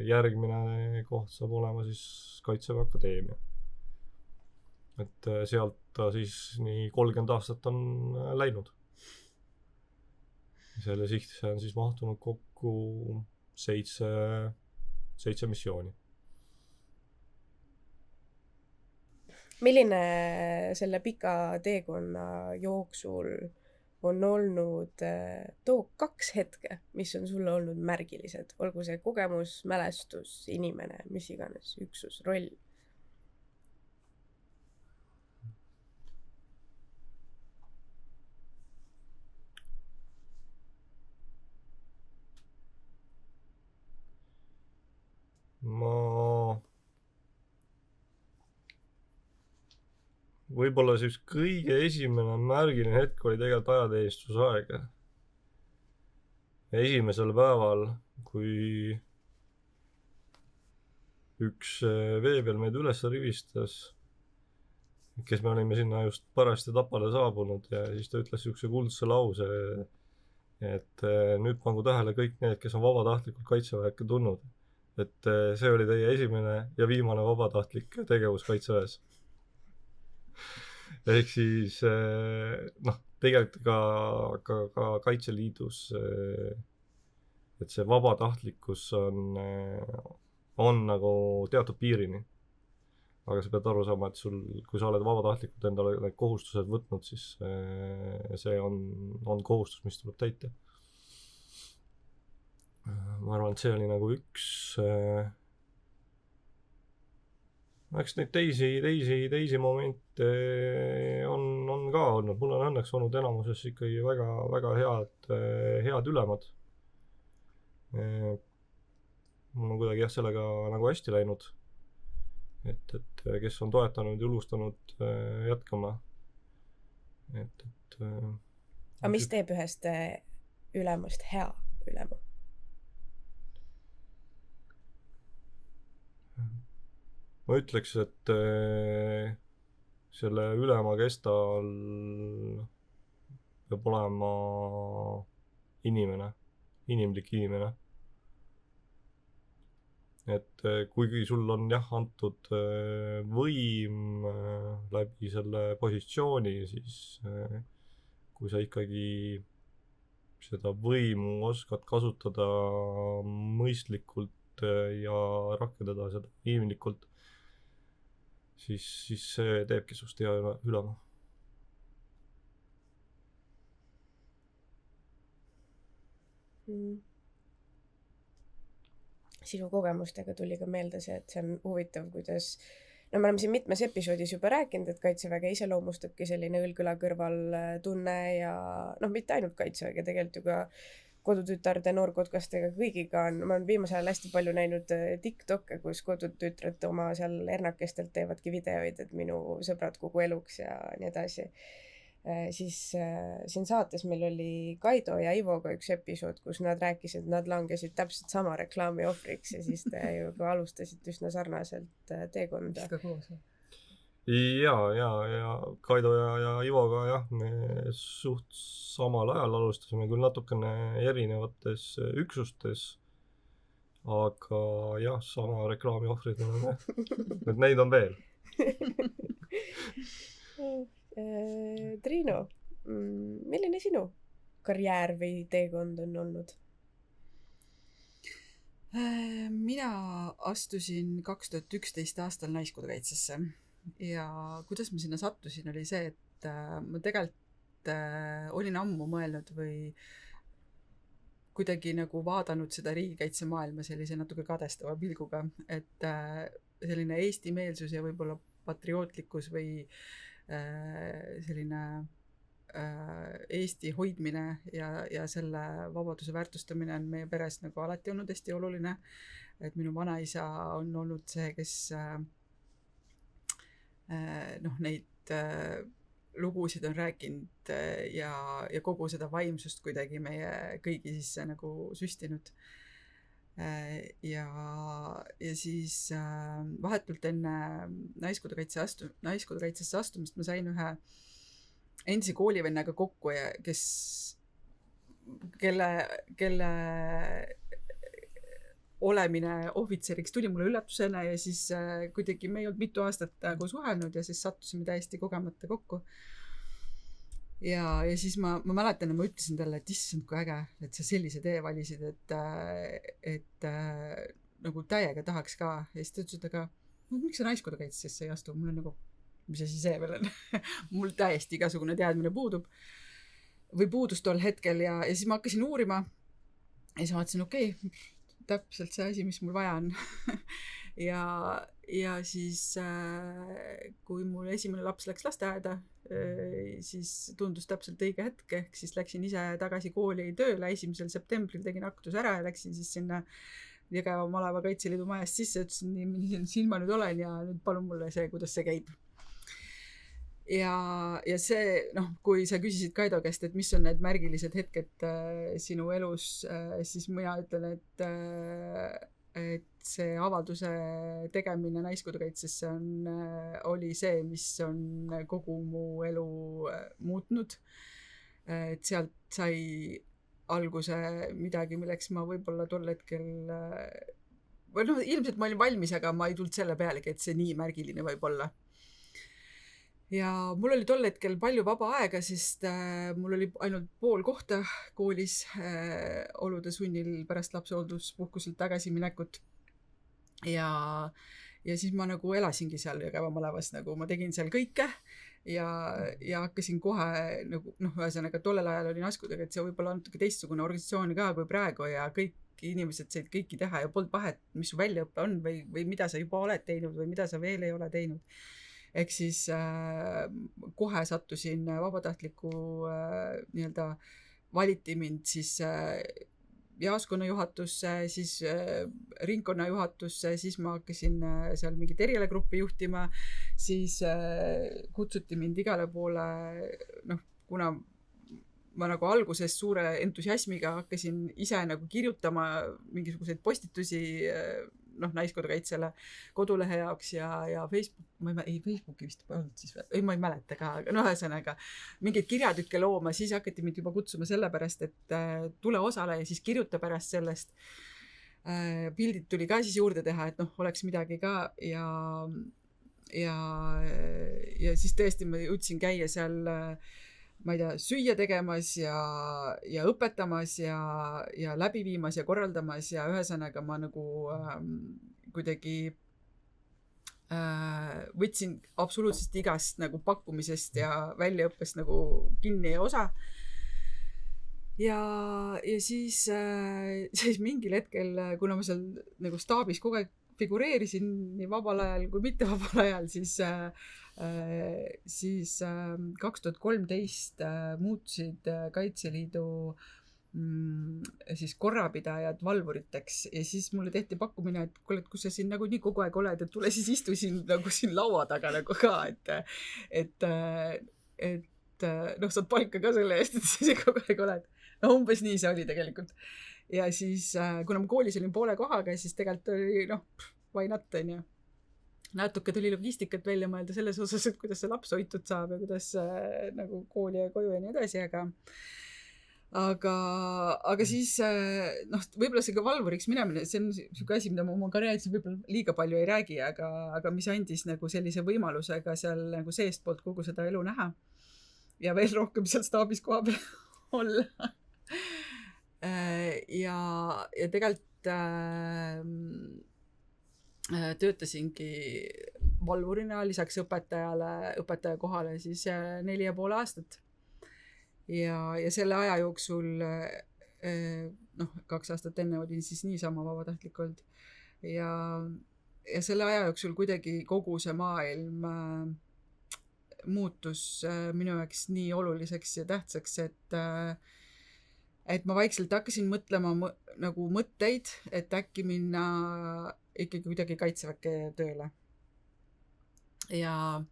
järgmine koht saab olema siis Kaitseväe Akadeemia. Et sealt ta siis nii 30 aastat on läinud. Selle sihtise on siis mahtunud kokku 7 missiooni. Milline selle pika teekonna jooksul on olnud too 2 hetke, mis on sulle olnud märgilised? Olgu see kogemus, mälestus, inimene, mis iganes, üksus, roll? Võib-olla siis kõige esimene märgiline hetk oli tegelikult ajateenistusaeg. Esimesel päeval, kui üks vee peal meid üles rivistas, kes me olime sinna just parajasti Tapale saabunud ja siis ta ütles niisuguse kuldse lause, et nüüd pangu tähele kõik need, kes on vabatahtlikult kaitseväkke tulnud. Et see oli teie esimene ja viimane vabatahtlik tegevus kaitseväes. Ehk siis tegelikult ka Kaitseliidus, et see vabatahtlikkus on nagu teatud piirini. Aga sa pead aru saama, et kui sa oled vabatahtlikult endale need kohustused võtnud, siis see on kohustus, mis tuleb täita. Ma arvan, et see oli nagu üks. Eks neid teisi momente on ka olnud. Mul on õnneks olnud enamuses ikkagi väga, väga head ülemad. Mul on kuidagi sellega nagu hästi läinud. Et kes on toetanud, julgustanud jätkama. Aga mis teeb ühest ülemust hea ülemu? Ma ütleks, et selle ülema kestal peab olema inimlik inimene. Et kuigi sul on antud võim läbi selle positsiooni, siis kui sa ikkagi seda võimu oskad kasutada mõistlikult ja rakendada seda inimlikult, siis see teebki sust hea ülema. Sinu kogemustega tuli ka meelde see, et see on huvitav, kuidas me oleme siin mitmes episoodis juba rääkinud, et Kaitseväge iseloomustabki selline õlg õla kõrval tunne ja mitte ainult Kaitseväge, tegelikult ju ka kodutütarde, noorkotkastega, kõigiga ma olen viimasel ajal hästi palju näinud TikTok'e, kus kodutütred oma seal ernakestelt teevadki videoid, et minu sõbrad kogu eluks ja nii edasi. Siis siin saates meil oli Kaido ja Ivoga üks episood, kus nad rääkisid, nad langesid täpselt sama reklaami ohvriks ja siis te ju ka alustasite üsna sarnaselt teekonda. Ka koos. ja Kaido ja Ivoga jah, me suht samal ajal alustasime, küll natukene erinevates üksustes, aga jah, sama reklaami ohvrid on et neid on veel. Triinu, milline sinu karjäär või teekond on olnud? Mina astusin 2011 aastal Naiskodukaitsesse ja kuidas ma sinna sattusin, oli see, et ma tegelikult olin ammu mõelnud või kuidagi nagu vaadanud seda riigikaitsemaailma sellise natuke kadestava pilguga, et selline eesti-meelsus ja võib-olla patriootlikkus või selline Eesti hoidmine ja selle vabaduse väärtustamine on meie peres nagu alati olnud hästi oluline. Et minu vanaisa on olnud see, kes neid lugusid on rääkinud ja kogu seda vaimsust kuidagi meie kõigi sisse nagu süstinud. Ja siis vahetult enne Naiskodukaitsesse astumist ma sain ühe endise koolivennaga kokku, kelle olemine ohvitseriks tuli mulle üllatusena ja siis kuidagi me ei olnud mitu aastat nagu suhelnud ja siis sattusime täiesti kogemata kokku. Ja siis ma mäletan, et ma ütlesin talle, et issand, kui äge, et sa sellise tee valisid, et nagu täiega tahaks ka. Ja siis ta ütles, et aga miks sa Naiskodukaitsesse ei astu? Mul on nagu, mis asi see veel on? Mul täiesti igasugune teadmine puudub või puudus tol hetkel ja siis ma hakkasin uurima ja siis ma mõtlesin, okei, täpselt see asi, mis mul vaja on. ja siis kui mul esimene laps läks lasteaeda, siis tundus täpselt õige hetk, ehk siis läksin ise tagasi kooli tööle, 1. septembril tegin aktuse ära ja läksin siis sinna Jõgeva Maleva Kaitseliidu majast sisse, ütlesin, nii siin ma nüüd olen ja nüüd palun mulle see, kuidas see käib. Ja see, kui sa küsisid Kaido käest, et mis on need märgilised hetked sinu elus, siis mina ütlen, et see avalduse tegemine Naiskodukaitsesse oli see, mis on kogu mu elu muutnud. Et sealt sai alguse midagi, milleks ma võib-olla tol hetkel ilmselt ma olin valmis, aga ma ei tulnud selle pealegi, et see nii märgiline võib olla. Ja mul oli tol hetkel palju vaba aega, sest mul oli ainult pool kohta koolis olude sunnil pärast lapsehoolduspuhkuselt tagasi minekut. Ja siis ma nagu elasingi seal Jõgeva Malevas, nagu ma tegin seal kõike ja hakkasin kohe nagu, ühesõnaga tollel ajal oli Naiskodukaitse võib-olla natuke teistsugune organisatsioon ka kui praegu ja kõik inimesed said kõiki teha ja polnud vahet, mis su väljaõppe on või mida sa juba oled teinud või mida sa veel ei ole teinud. Ehk siis kohe sattusin vabatahtliku nii-öelda valiti mind siis jaaskonna juhatusse, siis ringkonna juhatusse, siis ma hakkasin seal mingit erialagruppi juhtima, siis kutsuti mind igale poole, kuna ma nagu alguses suure entusiasmiga hakkasin ise nagu kirjutama mingisuguseid postitusi Naiskodukaitsele kodulehe jaoks ja Facebooki vist ei olnud siis või, ma ei mäleta ka, aga ühesõnaga mingeid kirjatükke looma, siis hakati mind juba kutsuma sellepärast, et tule osale ja siis kirjuta pärast sellest. Pildid tuli ka siis juurde teha, et oleks midagi ka ja siis tõesti ma jõudsin käia seal ma ei tea, süüa tegemas ja õpetamas ja läbi viimas ja korraldamas ja ühesõnaga ma nagu kuidagi võtsin absoluutselt igast nagu pakkumisest ja väljaõppest nagu kinni osa. Ja siis mingil hetkel, kuna ma seal nagu staabis kogu aeg figureerisin nii vabal ajal kui mitte vabal ajal, siis 2013 muutusid Kaitseliidu siis korrapidajad valvuriteks ja siis mulle tehti pakkumine, et kuule, et kus sa siin nagu nii kogu aeg oled, et tule siis istu siin nagu siin laua taga nagu ka, et noh, saad palka ka selle eest, et sa kogu aeg oled. No umbes nii see oli tegelikult. Ja siis, kuna ma koolis olin poole kohaga, siis tegelikult oli, noh, why not, onju. Natuke tuli logistikat välja mõelda selles osas, et kuidas see laps hoitud saab ja kuidas nagu kooli ja koju ja nii edasi, aga siis, noh, võib-olla see ka valvuriks minemine, see on siuke asi, mida ma oma karjääris võib-olla liiga palju ei räägi, aga mis andis nagu sellise võimalusega seal nagu seestpoolt kogu seda elu näha ja veel rohkem seal staabis koha peal olla. Ja tegelikult töötasingi valvurina lisaks õpetaja kohale siis 4,5 aastat. Ja selle aja jooksul, noh, 2 aastat enne olin siis niisama vabatahtlikult ja selle aja jooksul kuidagi kogu see maailm muutus minu jaoks nii oluliseks ja tähtsaks, et ma vaikselt hakkasin mõtlema nagu mõtteid, et äkki minna ikkagi kuidagi kaitseväkke tööle. Ja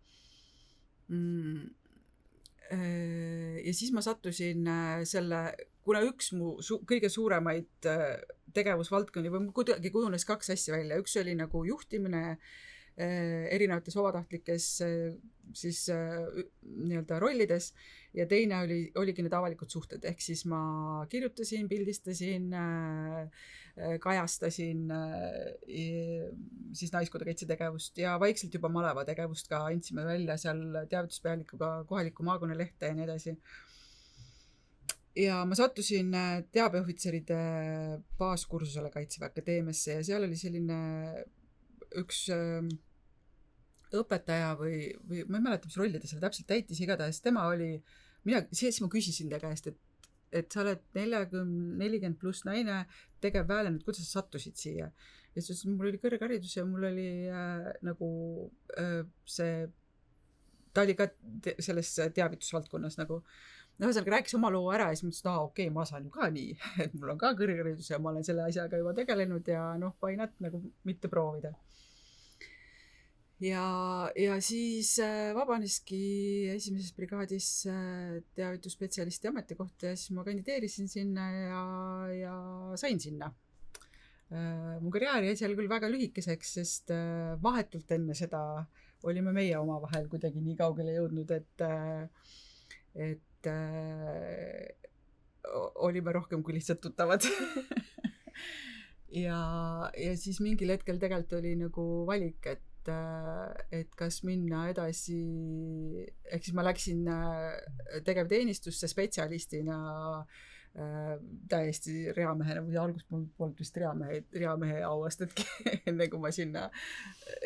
siis ma sattusin kuna üks mu kõige suuremaid tegevusvaldkondi või kuidagi kujunes 2 asja välja. Üks oli nagu juhtimine erinevates vabatahtlikes siis nii-öelda rollides ja teine oligi need avalikud suhted. Ehk siis ma kirjutasin, pildistasin, kajastasin siis naiskodukaitse tegevust ja vaikselt juba maleva tegevust ka andsime välja seal teavituspealikuga kohaliku maakonnalehte ja nii edasi. Ja ma sattusin teabeohvitseride baaskursusele Kaitseväe Akadeemiasse ja seal oli selline üks õpetaja või ma ei mäleta, mis rolli ta seal täpselt täitis, igatahes tema oli siis ma küsisin ta käest, et sa oled 40 pluss naine, tegevväelane, kuidas sa sattusid siia? Ja siis mul oli kõrgharidus ja mul oli nagu ta oli ka selles teavitusvaldkonnas nagu ühesõnaga rääkis oma loo ära ja siis mõtlesin, et okei, ma saan ju ka nii, et mul on ka kõrgharidus ja ma olen selle asjaga juba tegelenud ja noh, why not nagu mitte proovida. Ja siis vabaneski 1. brigaadis teavitusspetsialisti ametikohta ja siis ma kandideerisin sinna ja sain sinna. Mu karjääri jäi seal küll väga lühikeseks, sest vahetult enne seda olime meie omavahel kuidagi nii kaugele jõudnud, et olime rohkem kui lihtsalt tuttavad. ja siis mingil hetkel tegelikult oli nagu valik, et kas minna edasi, ehk siis ma läksin tegevteenistusse spetsialistina täiesti reamehena või algust polnud vist reamehe auastetki enne kui ma sinna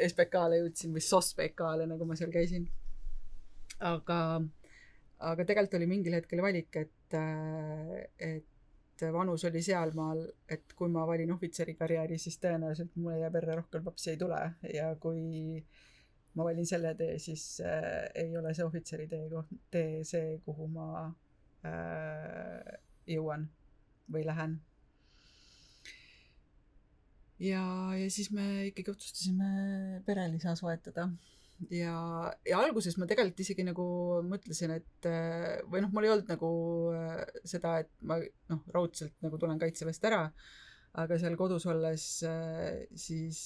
SPK-le jõudsin või SOS-PK-le, nagu ma seal käisin. Aga tegelikult oli mingil hetkel valik, et vanus oli sealmaal, et kui ma valin ohvitseri karjääri, siis tõenäoliselt mulle jääb perre rohkem lapsi ei tule ja kui ma valin selle tee, siis ei ole see ohvitseri tee see, kuhu ma jõuan või lähen. Ja siis me ikkagi otsustasime perelisa soetada. Ja alguses ma tegelikult isegi nagu mõtlesin, et või noh, mul ei olnud nagu seda, et ma raudselt nagu tulen kaitseväest ära, aga seal kodus olles siis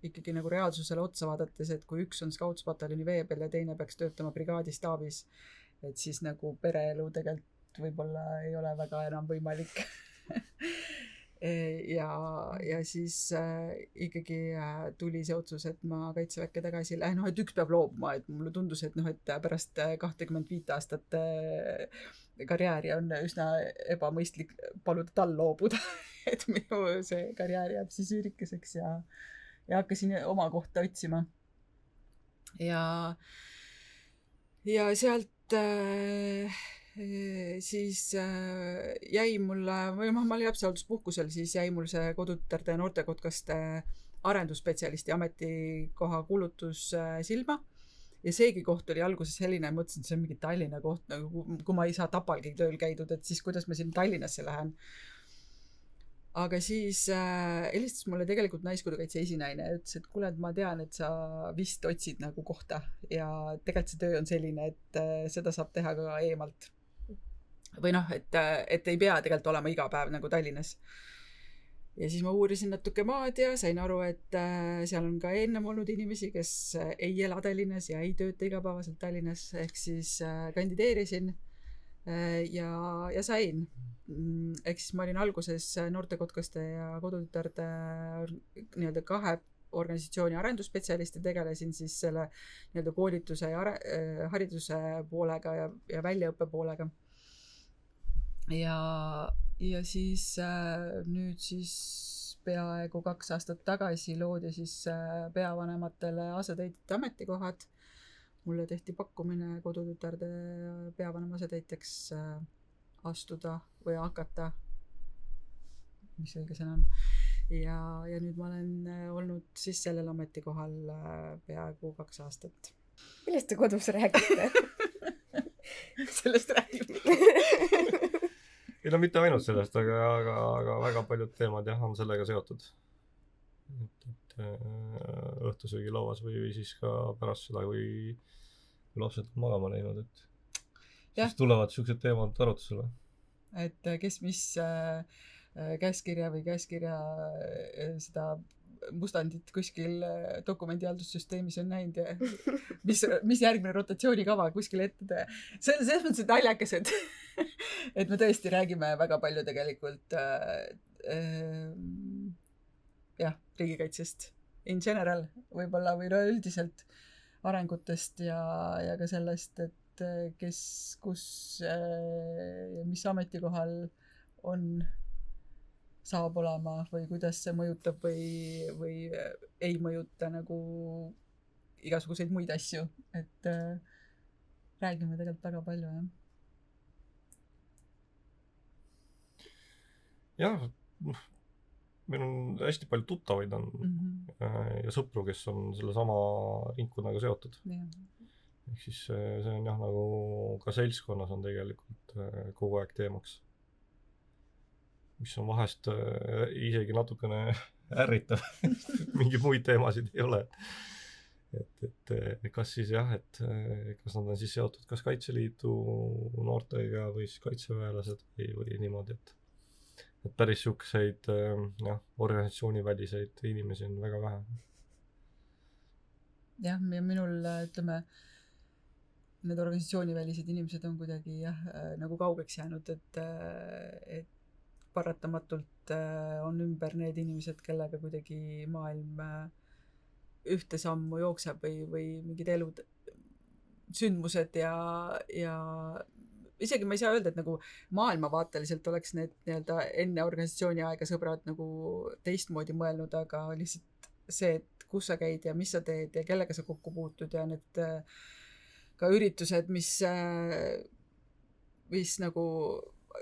ikkagi nagu reaalsusele otsa vaadates, et kui üks on Scouts-pataljoni vee peal ja teine peaks töötama brigaadistaabis, et siis nagu pereelu tegelikult võib-olla ei ole väga enam võimalik. ja siis ikkagi tuli see otsus, et ma kaitseväkke tagasi lähen, et üks peab loobuma, et mulle tundus, et et pärast 25 aastat karjääri on üsna ebamõistlik paluda tal loobuda, et minu see karjäär jääb siis üürikeseks ja hakkasin oma kohta otsima. Ja sealt siis jäi mulle, või ma olin lapsehoolduspuhkusel, siis jäi mul see kodutütarde ja noortekotkaste arendusspetsialisti ametikoha kuulutus silma ja seegi koht oli alguses selline, mõtlesin, et see on mingi Tallinna koht, nagu kui ma ei saa Tapalgi tööl käidud, et siis kuidas ma siin Tallinnasse lähen. Aga siis helistas mulle tegelikult Naiskodukaitse esinaine ja ütles, et kuule, et ma tean, et sa vist otsid nagu kohta ja tegelikult see töö on selline, et seda saab teha ka eemalt. Või noh, et ei pea tegelikult olema iga päev nagu Tallinnas. Ja siis ma uurisin natuke maad ja sain aru, et seal on ka ennem olnud inimesi, kes ei ela Tallinnas ja ei tööta igapäevaselt Tallinnas, ehk siis kandideerisin ja sain. Ehk siis ma olin alguses noortekotkaste ja kodutütarde nii-öelda 2 organisatsiooni arendusspetsialisti, tegelesin siis selle nii-öelda koolituse ja hariduse poolega ja väljaõppe poolega. Ja siis nüüd siis peaaegu 2 aastat tagasi loodi siis peavanematele asetäitjate ametikohad. Mulle tehti pakkumine kodutütarde peavanema asetäitjaks astuda või hakata, mis õige sõna on. Ja nüüd ma olen olnud siis sellel ametikohal peaaegu 2 aastat. Millest te kodus räägite? Sellest räägime. Ei no mitte ainult sellest, aga väga paljud teemad jah, on sellega seotud. Et õhtusöögilauas või siis ka pärast seda, kui lapsed on magama läinud, et siis tulevad sellised teemad arutusele. Et kes mis käskirja või käskirja seda mustandit kuskil dokumendihaldussüsteemis on näinud ja mis järgmine rotatsioonikava kuskil ette. Selles mõttes, et naljakas, et me tõesti räägime väga palju tegelikult riigikaitsest in general võib-olla või üldiselt arengutest ja ka sellest, et kes, kus ja mis ametikohal on saab olema või kuidas see mõjutab või ei mõjuta nagu igasuguseid muid asju, et räägime tegelikult väga palju, jah. Meil on hästi palju tuttavaid on ja sõpru, kes on selle sama ringkonnaga seotud. Ehk siis see on jah, nagu ka seltskonnas on tegelikult kogu aeg teemaks. Mis on vahest isegi natukene ärritav. Mingi muid teemasid ei ole. Et kas siis jah, et kas nad on siis seotud kas Kaitseliidu noortega või siis kaitseväelased või niimoodi, et päris siukseid organisatsiooniväliseid inimesi on väga vähe. Jah, ja minul ütleme, need organisatsioonivälised inimesed on kuidagi nagu kaugeks jäänud, et paratamatult on ümber need inimesed, kellega kuidagi maailm ühte sammu jookseb või mingid elud, sündmused ja isegi ma ei saa öelda, et nagu maailmavaateliselt oleks need nii-öelda enne organisatsiooni aega sõbrad nagu teistmoodi mõelnud, aga lihtsalt see, et kus sa käid ja mis sa teed ja kellega sa kokku puutud ja need ka üritused, mis nagu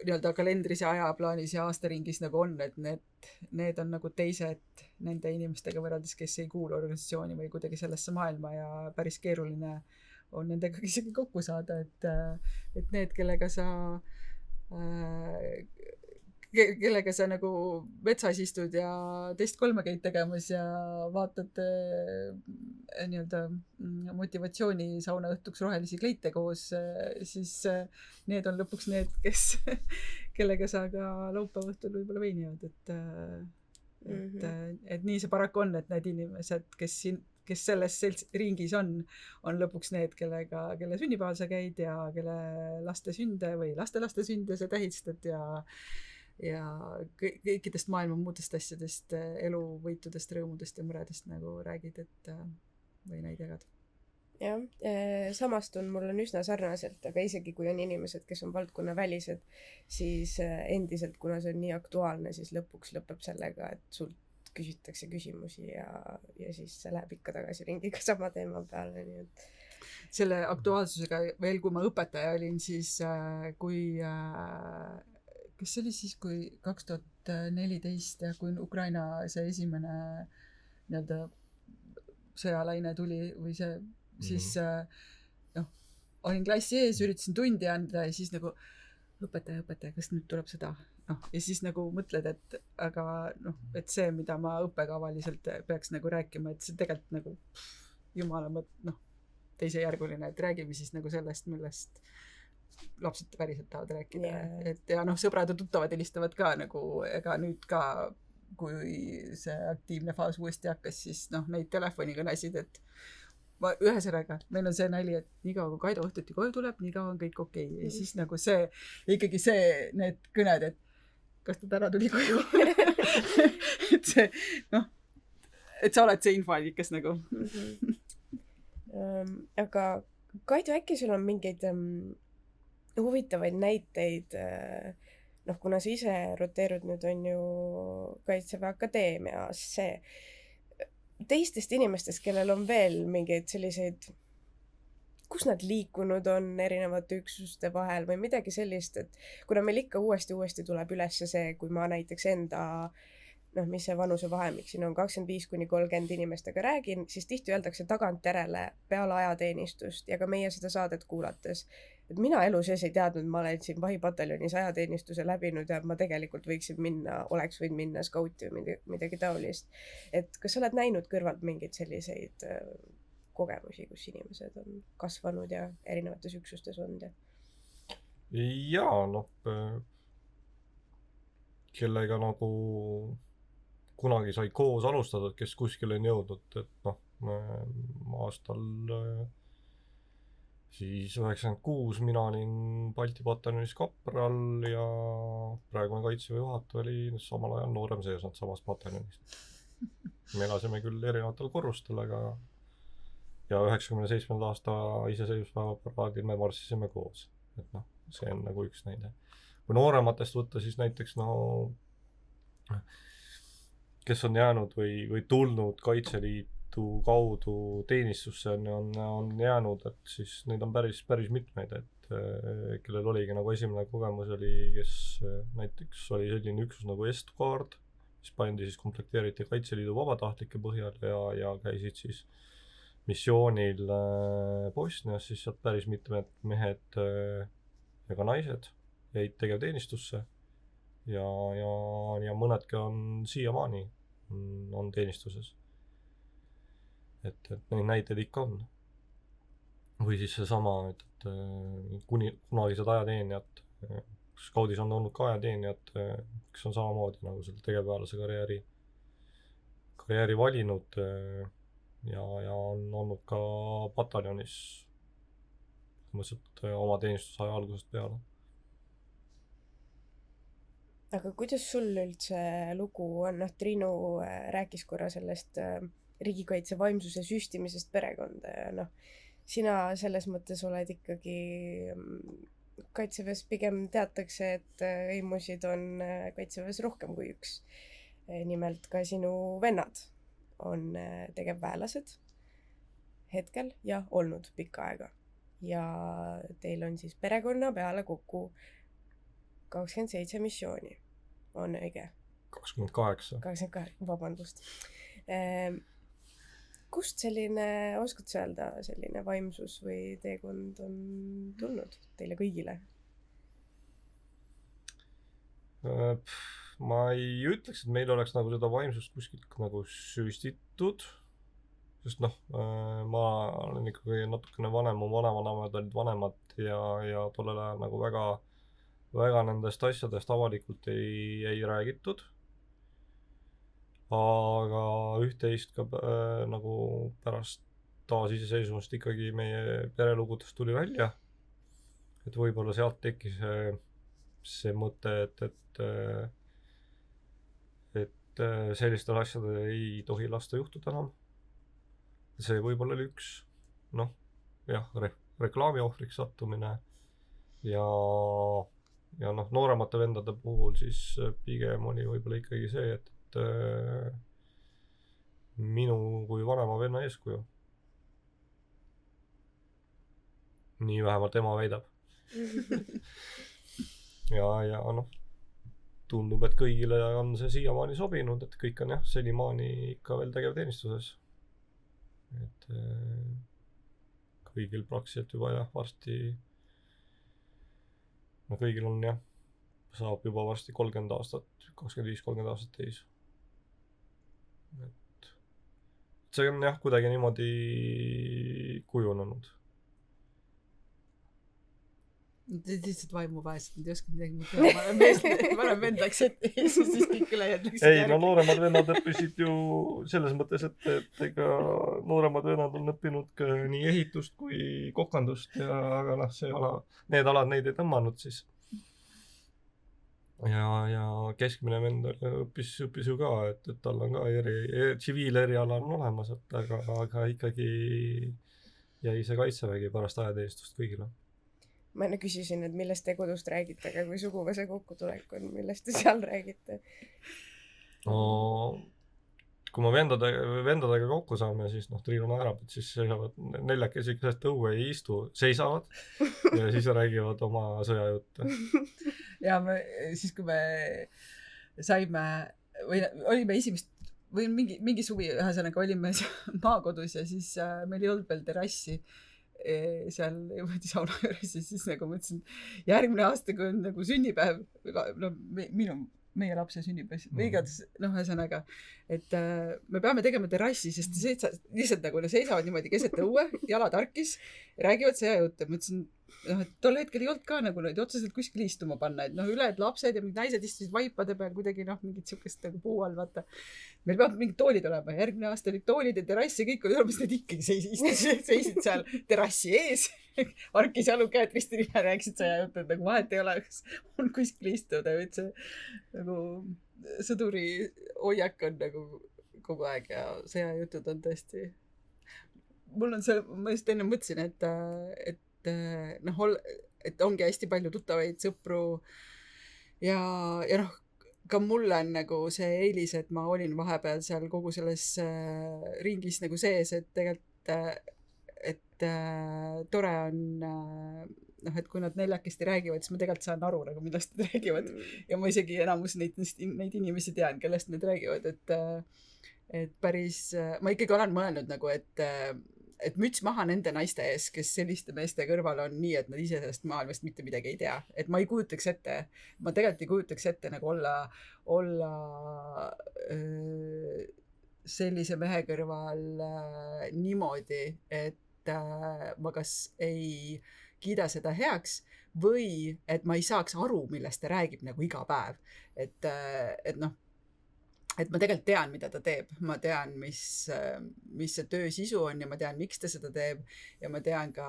nii-öelda kalendris ja ajaplaanis ja aastaringis nagu on, et need on nagu teised nende inimestega võrreldes, kes ei kuulu organisatsiooni või kuidagi sellesse maailma ja päris keeruline on nendega isegi kokku saada, et need, kellega sa nagu metsas istud ja teist 3 käid tegemas ja vaatad nii-öelda motivatsiooni sauna õhtuks rohelisi kleite koos, siis need on lõpuks need, kellega sa ka laupäeva õhtul võib-olla veini jood, et nii see paraku on, et need inimesed, kes selles ringis on lõpuks need, kelle sünnipäeval sa käid ja kelle laste sünde või lastelaste sünde sa tähistad ja kõikidest maailma muudest asjadest, eluvõitudest, rõõmudest ja muredest nagu räägid, või neid jagad. Jah, samastun mul on üsna sarnaselt, aga isegi kui on inimesed, kes on valdkonna välised, siis endiselt, kuna see on nii aktuaalne, siis lõpuks lõpeb sellega, et sult küsitakse küsimusi ja siis see läheb ikka tagasi ringiga sama teema peale, nii et selle aktuaalsusega veel, kui ma õpetaja olin, siis kas see oli siis, kui 2014 ja kui Ukraina see esimene nii-öelda sõjalaine tuli või see siis olin klassi ees, üritasin tundi anda ja siis nagu õpetaja, kas nüüd tuleb seda? Ja siis nagu mõtled, et aga et see, mida ma õppekavaliselt peaks nagu rääkima, et see tegelikult nagu jumala teisejärguline, et räägime siis nagu sellest, millest lapsed päriselt tahavad rääkida. Et ja sõbrad ja tuttavad helistavad ka nagu, ega nüüd ka, kui see aktiivne faas uuesti hakkas, siis neid telefonikõnesid, et ühesõnaga, meil on see nali, et niikaua kui Kaido õhtuti koju tuleb, niikaua on kõik okei. Ja siis nagu see, ikkagi need kõned, et kas ta täna tuli koju? et see, et sa oled see infoallikas nagu. Aga Kaido, äkki sul on mingeid huvitavaid näiteid, kuna sa ise roteerud nüüd on ju Kaitseväe Akadeemias teistest inimestest, kellel on veel mingeid selliseid, kus nad liikunud on erinevate üksuste vahel või midagi sellist, et kuna meil ikka uuesti tuleb üles see, kui ma näiteks enda, mis see vanusevahemik siin on, 25–30 inimestega räägin, siis tihti öeldakse tagantjärele peale ajateenistust ja ka meie seda saadet kuulates, et mina elu sees ei teadnud, ma olen siin vahipataljonis ajateenistuse läbinud ja ma tegelikult oleks võinud minna skauti või midagi taolist. Et kas sa oled näinud kõrvalt mingeid selliseid kogemusi, kus inimesed on kasvanud ja erinevates üksustes olnud? Jaa, kellega nagu kunagi sai koos alustada, kes kuskile on jõudnud, et aastal siis 96 mina olin Balti pataljonis kapral ja praegune Kaitseväe juhataja oli samal ajal noorem seersant samas pataljonis. Me elasime küll erinevatel korrustel, aga ja 97. aasta iseseisvuspäeva paraadil me marssisime koos. Et see on nagu üks näide. Kui noorematest võtta, siis näiteks kes on jäänud või tulnud Kaitseliitu kaudu teenistusse on jäänud, et siis neid on päris mitmeid, et kellel oligi nagu esimene kogemus oli, kes näiteks oli selline üksus nagu Est-Guard, mis pandi siis komplekteeriti Kaitseliidu vabatahtlike põhjal ja käisid siis missioonil Bosnias, siis sealt päris mitmed mehed ja ka naised jäid tegevteenistusse ja mõnedki on siiamaani on teenistuses. Et neid näiteid ikka on. Või siis seesama, et kunagised ajateenijad, skaudis on olnud ka ajateenijad, kes on samamoodi nagu selle tegevväelase karjääri valinud ja on olnud ka pataljonis oma teenistusaja algusest peale. Aga kuidas sul üldse lugu on? Triinu rääkis korra sellest riigikaitse vaimsuse süstimisest perekonda ja sina selles mõttes oled ikkagi Kaitseväes pigem teatakse, et hõimusid on Kaitseväes rohkem kui üks. Nimelt ka sinu vennad on tegevväelased hetkel ja olnud pikka aega. Ja teil on siis perekonna peale kokku 27 missiooni. On õige? 28. Vabandust. Kust selline, oskad sa öelda, selline vaimsus või teekond on tulnud teile kõigile? Ma ei ütleks, et meil oleks nagu seda vaimsust kuskilt nagu süstitud, sest ma olen ikkagi natukene vanem, mu vanavanemad olid vanemad ja tollel ajal nagu väga nendest asjadest avalikult ei räägitud. Aga üht-teist ka nagu pärast taasiseseisvumist ikkagi meie perelugudest tuli välja. Et võib-olla sealt tekkis see mõte, et sellistel asjadel ei tohi lasta juhtuda enam. See võib-olla oli üks, reklaami ohvriks sattumine ja nooremate vendade puhul siis pigem oli võib-olla ikkagi see, et minu kui vanema venna eeskuju. Nii vähemalt ema väidab. ja tundub, et kõigile on see siiamaani sobinud, et kõik on senimaani ikka veel tegevteenistuses. Et kõigil praktiliselt juba jah, varsti, no kõigil on jah, saab juba varsti 30 aastat, 25-30 aastat täis. Et see on jah, kuidagi niimoodi kujunenud. Nad olid lihtsalt vaimuvaesed, nad ei oska midagi muud teha. Vanem vend läks ette ja siis kõik ülejad läksid ei, no nooremad vennad õppisid ju selles mõttes, et ega nooremad vennad on õppinud ka nii ehitust kui kokandust ja aga noh, see ala, need alad neid ei tõmmanud siis. Ja keskmine vend õppis ju ka, et tal on ka tsiviileriala on olemas, et aga ikkagi jäi see kaitsevägi pärast ajateenistust kõigile. Ma enne küsisin, et millest te kodust räägite, aga kui suguvõsa kokkutulek on, millest te seal räägite? No, kui me vendadega kokku saame, siis Triinu naerab, et siis seisavad neljakesi keset õue ei istu, seisavad ja siis räägivad oma sõjajutte. Ja siis, kui me saime, või olime esimest, või mingi suvi ühesõnaga olime maakodus ja siis meil ei olnud veel terrassi seal sauna juures ja siis nagu mõtlesin, järgmine aasta, kui on nagu sünnipäev, no meie lapse sünnipäev, või igatahes, ühesõnaga, et me peame tegema terrassi, sest lihtsalt nagu seisavad niimoodi keset õue, jalad harkis, räägivad sõjajutte. Mõtlesin, et tol hetkel ei olnud ka nagu neid otseselt kuskil istuma panna, et ülejäänud lapsed ja mingid naised istusid vaipade peal kuidagi mingit siukest nagu puu all, vaata. Meil peavad mingid toolid olema. Järgmine aasta olid toolid ja terrassi kõik oli olemas, need ikkagi seisid seal terrassi ees. Arkis jalu käed risti ja rääkisid sõjajutte, et nagu vahet ei ole, kas on kuskil istuda, et see nagu sõduri hoiak on nagu kogu aeg ja sõjajutud on tõesti. Mul on see, ma just enne mõtlesin, et ongi hästi palju tuttavaid sõpru ja ka mulle on nagu see eelis, et ma olin vahepeal seal kogu selles ringis nagu sees, et tegelikult et tore on et kui nad neljakesti räägivad, siis ma tegelikult saan aru nagu millest nad räägivad ja ma isegi enamus neid inimesi tean, kellest nad räägivad, et päris ma ikkagi olen mõelnud nagu, et müts maha nende naiste ees, kes selliste meeste kõrval on nii, et nad ise sellest maailmast mitte midagi ei tea. Et ma ei kujutaks ette, ma tegelikult ei kujutaks ette nagu olla sellise mehe kõrval niimoodi, et ma kas ei kiida seda heaks või et ma ei saaks aru, millest ta räägib nagu iga päev. Et ma tegelikult tean, mida ta teeb. Ma tean, mis see töö sisu on ja ma tean, miks ta seda teeb ja ma tean ka,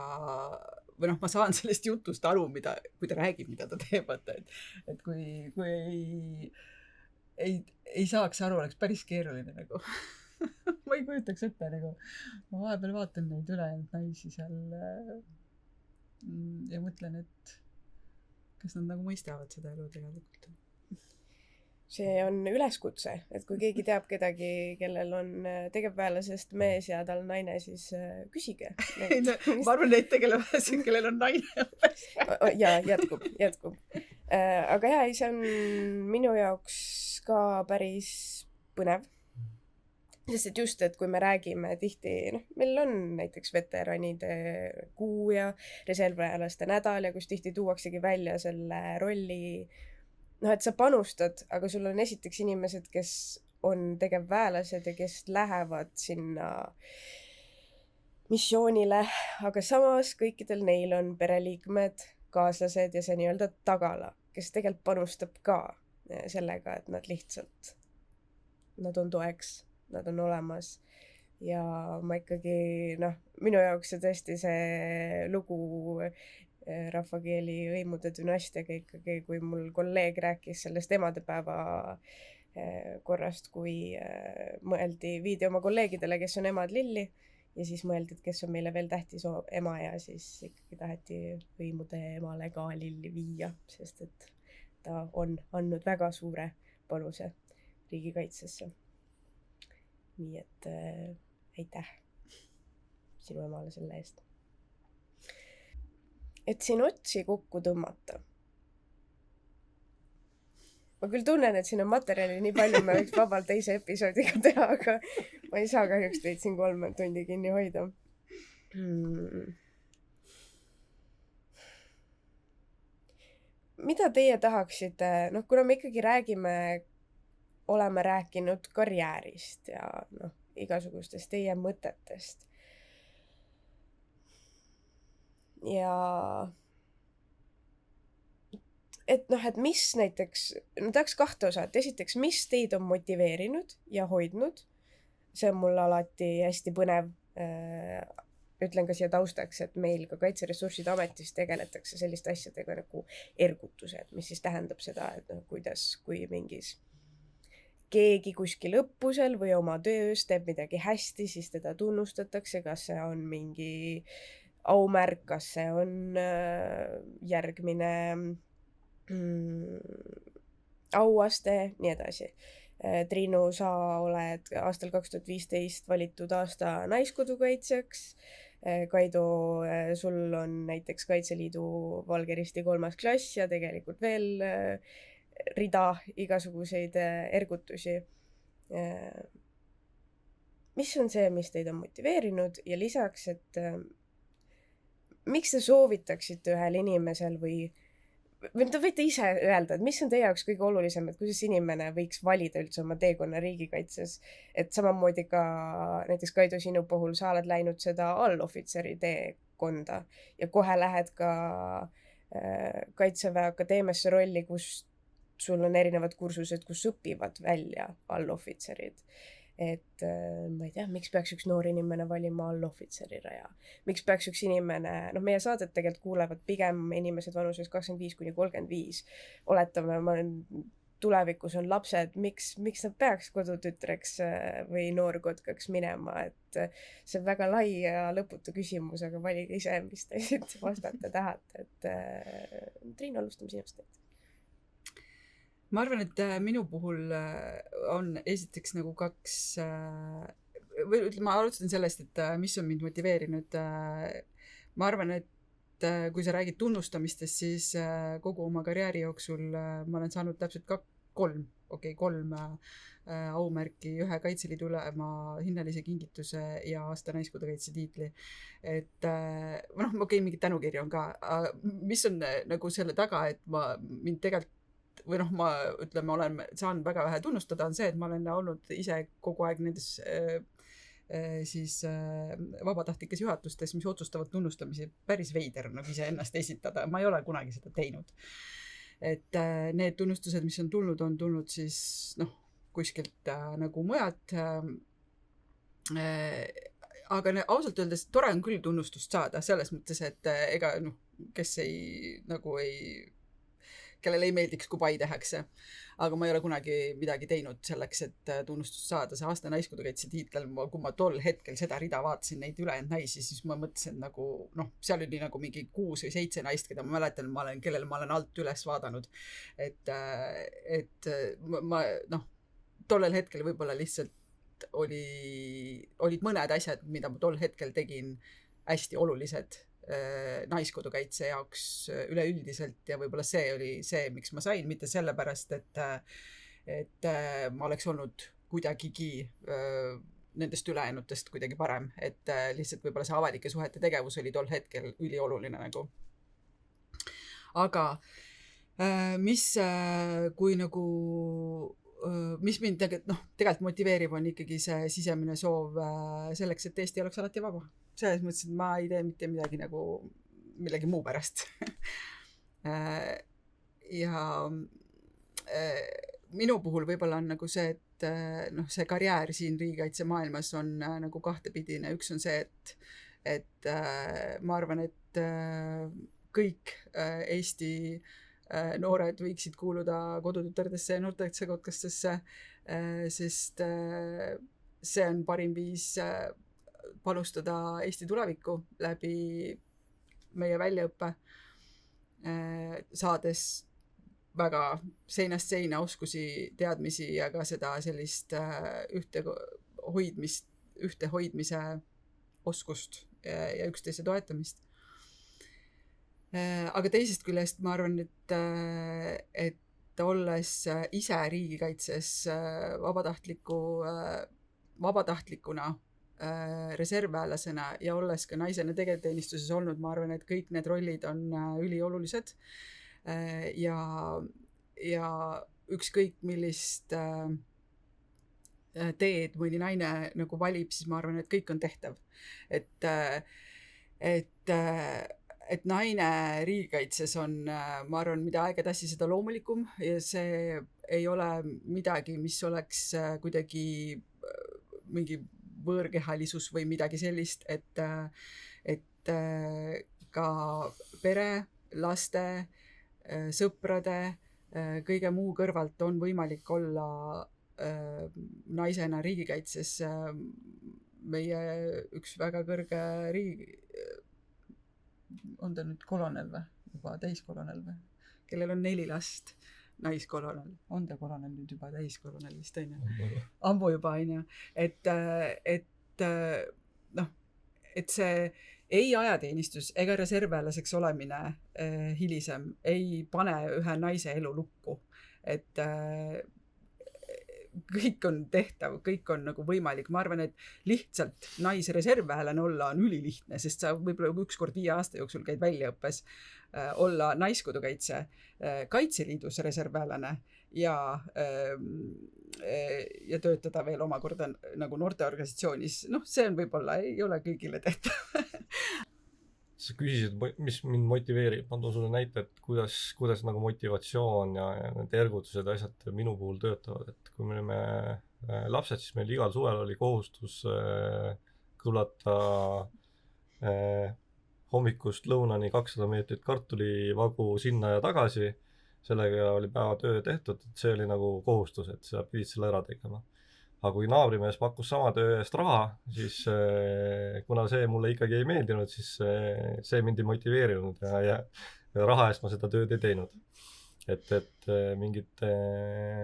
või ma saan sellest jutust aru, kui ta räägib, mida ta teeb. Et kui ei saaks aru, oleks päris keeruline nagu. Ma ei kujutaks ette nagu. Ma vahepeal vaatan neid ülejäänud naisi seal ja mõtlen, et kas nad nagu mõistavad seda elu tegelikult. See on üleskutse, et kui keegi teab kedagi, kellel on tegevväelasest mees ja tal naine, siis küsige. Ma arvan, neid tegelevasid, kellel on naine. Jaa, jätkub. Aga jah, see on minu jaoks ka päris põnev. Sest et just, et kui me räägime tihti, meil on näiteks veteranide kuu ja reservväelaste nädal ja kus tihti tuuaksegi välja selle rolli, et sa panustad, aga sul on esiteks inimesed, kes on tegevväelased ja kes lähevad sinna missioonile, aga samas kõikidel neil on pereliikmed, kaaslased ja see nii-öelda tagala, kes tegelikult panustab ka sellega, et nad lihtsalt, nad on toeks, nad on olemas ja ma ikkagi, minu jaoks see tõesti see lugu rahvakeeli hõimude dünastiaga ikkagi, kui mul kolleeg rääkis sellest emadepäeva korrast, kui viidi oma kolleegidele, kes on emad lilli ja siis mõeldi, et kes on meile veel tähtis ema ja siis ikkagi taheti hõimude emale ka lilli viia, sest et ta on andnud väga suure panuse riigikaitsesse. Nii et aitäh sinu emale selle eest. Et siin otsi kokku tõmmata. Ma küll tunnen, et siin on materjali nii palju, me võiks vabalt teise episoodiga teha, aga ma ei saa kahjuks teid siin 3 tundi kinni hoida. mida teie tahaksite, kuna me ikkagi oleme rääkinud karjäärist ja igasugustest teie mõtetest. Ja et mis näiteks, tahaks 2 osa, et esiteks, mis teid on motiveerinud ja hoidnud, see on mul alati hästi põnev. Ütlen ka siia taustaks, et meil ka Kaitseressursside Ametis tegeletakse selliste asjadega nagu ergutused, mis siis tähendab seda, et kui keegi kuskil õppusel või oma töös teeb midagi hästi, siis teda tunnustatakse, kas see on mingi aumärk, kas see on järgmine auaste, nii edasi. Triinu, sa oled aastal 2015 valitud aasta naiskodukaitsjaks. Kaido, sul on näiteks Kaitseliidu Valge Risti 3. klass ja tegelikult veel rida igasuguseid ergutusi. Mis on see, mis teid on motiveerinud ja lisaks, et miks te soovitaksite ühel inimesel või te võite ise öelda, et mis on teie jaoks kõige olulisem, et kuidas inimene võiks valida üldse oma teekonna riigikaitses, et samamoodi ka näiteks Kaido sinu puhul sa oled läinud seda allohvitseri teekonda ja kohe lähed ka Kaitseväe Akadeemiasse rolli, kus sul on erinevad kursused, kus õpivad välja allohvitserid. Et ma ei tea, miks peaks üks noor inimene valima allohvitserira ja miks peaks üks inimene, meie saadet tegelikult kuulevad pigem inimesed vanuses 25–35. Oletame, tulevikus on lapsed, miks nad peaks kodutütreks või noorkotkaks minema, et see on väga lai ja lõputu küsimus, aga valige ise, mis te siit vastata tahate, et Triin, alustame sinust. Ma arvan, et minu puhul on esiteks nagu 2, või ütleme, ma alustan sellest, et mis on mind motiveerinud. Ma arvan, et kui sa räägid tunnustamistest, siis kogu oma karjääri jooksul ma olen saanud täpselt 3 aumärki, 1 Kaitseliidu ülema hinnalise kingituse ja aasta naiskodukaitse tiitli. Et mingit tänukirja on ka, mis on nagu selle taga, et mind tegelikult või ma olen saanud väga vähe tunnustada, on see, et ma olen olnud ise kogu aeg nendes vabatahtlikes juhatustes, mis otsustavad tunnustamisi. Päris veider ise ennast esitada, ma ei ole kunagi seda teinud. Et need tunnustused, mis on tulnud siis kuskilt nagu mujalt. Aga ausalt öeldes tore on küll tunnustust saada, selles mõttes, et ega kes kellele ei meeldiks, kui pai tehakse. Aga ma ei ole kunagi midagi teinud selleks, et tunnustust saada. See aasta naiskodukaitse tiitel, kui ma tol hetkel seda rida vaatasin, neid ülejäänud naisi, siis ma mõtlesin seal oli mingi 6 või 7 naist, keda ma mäletan, kellele ma olen alt üles vaadanud. Et ma tollel hetkel võib-olla lihtsalt olid mõned asjad, mida ma tol hetkel tegin hästi olulised naiskodukaitse jaoks üleüldiselt ja võib-olla see oli see, miks ma sain, mitte sellepärast, et ma oleks olnud kuidagigi nendest ülejäänutest kuidagi parem, et lihtsalt võib-olla see avalike suhete tegevus oli tol hetkel ülioluline nagu. Aga mis mind tegelikult motiveerib, on ikkagi see sisemine soov selleks, et Eesti oleks alati vaba. Selles mõttes, et ma ei tee mitte midagi millegi muu pärast. Ja minu puhul võib-olla on see, et see karjäär siin riigikaitse maailmas on nagu kahtepidine. Üks on see, et ma arvan, et kõik Eesti noored võiksid kuuluda kodutütardesse ja noortekaitsekotkastesse, sest see on parim viis panustada Eesti tulevikku läbi meie väljaõppe, saades väga seinast seina oskusi, teadmisi ja ka seda sellist ühtehoidmise oskust ja üksteise toetamist. Aga teisest küljest ma arvan, et olles ise riigikaitses vabatahtlikuna, reservväelasena ja olles ka naisena tegevteenistuses olnud, ma arvan, et kõik need rollid on üliolulised. ja ükskõik millist teed mõni naine nagu valib, siis ma arvan, et kõik on tehtav. Et naine riigikaitses on, ma arvan, mida aeg edasi, seda loomulikum ja see ei ole midagi, mis oleks kuidagi mingi võõrkehalisus või midagi sellist, et ka pere, laste, sõprade, kõige muu kõrvalt on võimalik olla naisena riigikaitses. Meie üks väga kõrge on ta nüüd kolonel või? Juba täiskolonel või? Kellel on 4 last, naiskolonel. On ta kolonel nüüd juba täiskolonel vist on ju? Ammu juba on ju. Et see ei ajateenistus ega reservväelaseks olemine hilisem ei pane ühe naise elu lukku. Et kõik on tehtav, kõik on nagu võimalik. Ma arvan, et lihtsalt naisreservväelane olla on ülilihtne, sest sa võib-olla 1 kord 5 aasta jooksul käid väljaõppes, olla Naiskodukaitse, Kaitseliidus reservväelane ja töötada veel omakorda nagu noorteorganisatsioonis. See on võib-olla, ei ole kõigile tehtav. Sa küsisid, mis mind motiveerib, ma toon sulle näite, et kuidas nagu motivatsioon ja need ergutused ja asjad minu puhul töötavad, et kui me olime lapsed, siis meil igal suvel oli kohustus kõlata hommikust lõunani 200 meetrit kartulivagu sinna ja tagasi, sellega oli päevatöö tehtud, et see oli nagu kohustus, et sa pidid selle ära tegema. Aga kui naabrimees pakkus sama töö eest raha, siis kuna see mulle ikkagi ei meeldinud, siis see mind ei motiveerinud ja raha eest ma seda tööd ei teinud. Et mingit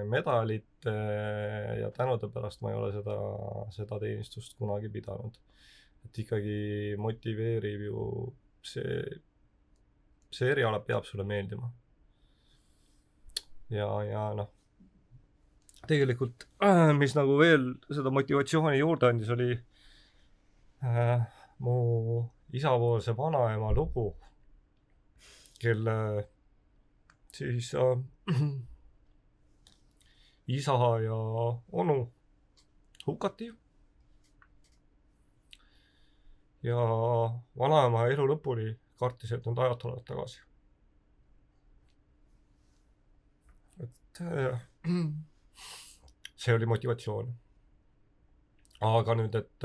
medalit ja tänude pärast ma ei ole seda teenistust kunagi pidanud. Et ikkagi motiveerib ju see eriala peab sulle meeldima. Ja noh, tegelikult, mis nagu veel seda motivatsiooni juurde andis, oli mu isapoolse vanaema lugu, kelle siis isa ja onu hukati. Ja vanaema elu lõpuni kartis, et need ajad tulevad tagasi. Et see oli motivatsioon. Aga nüüd, et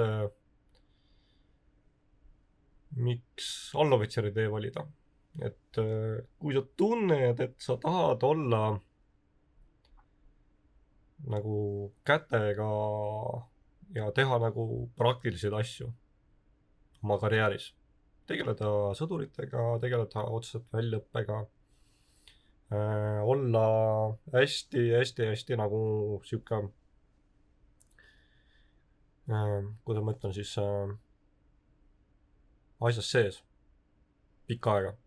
miks allohvitseri tee valida? Et kui sa tunned, et sa tahad olla nagu kätega ja teha nagu praktilisi asju oma karjääris, tegeleda sõduritega, tegeleda otseselt väljaõppega, olla hästi nagu siuke, kuidas ma ütlen siis, asjas sees pikka aega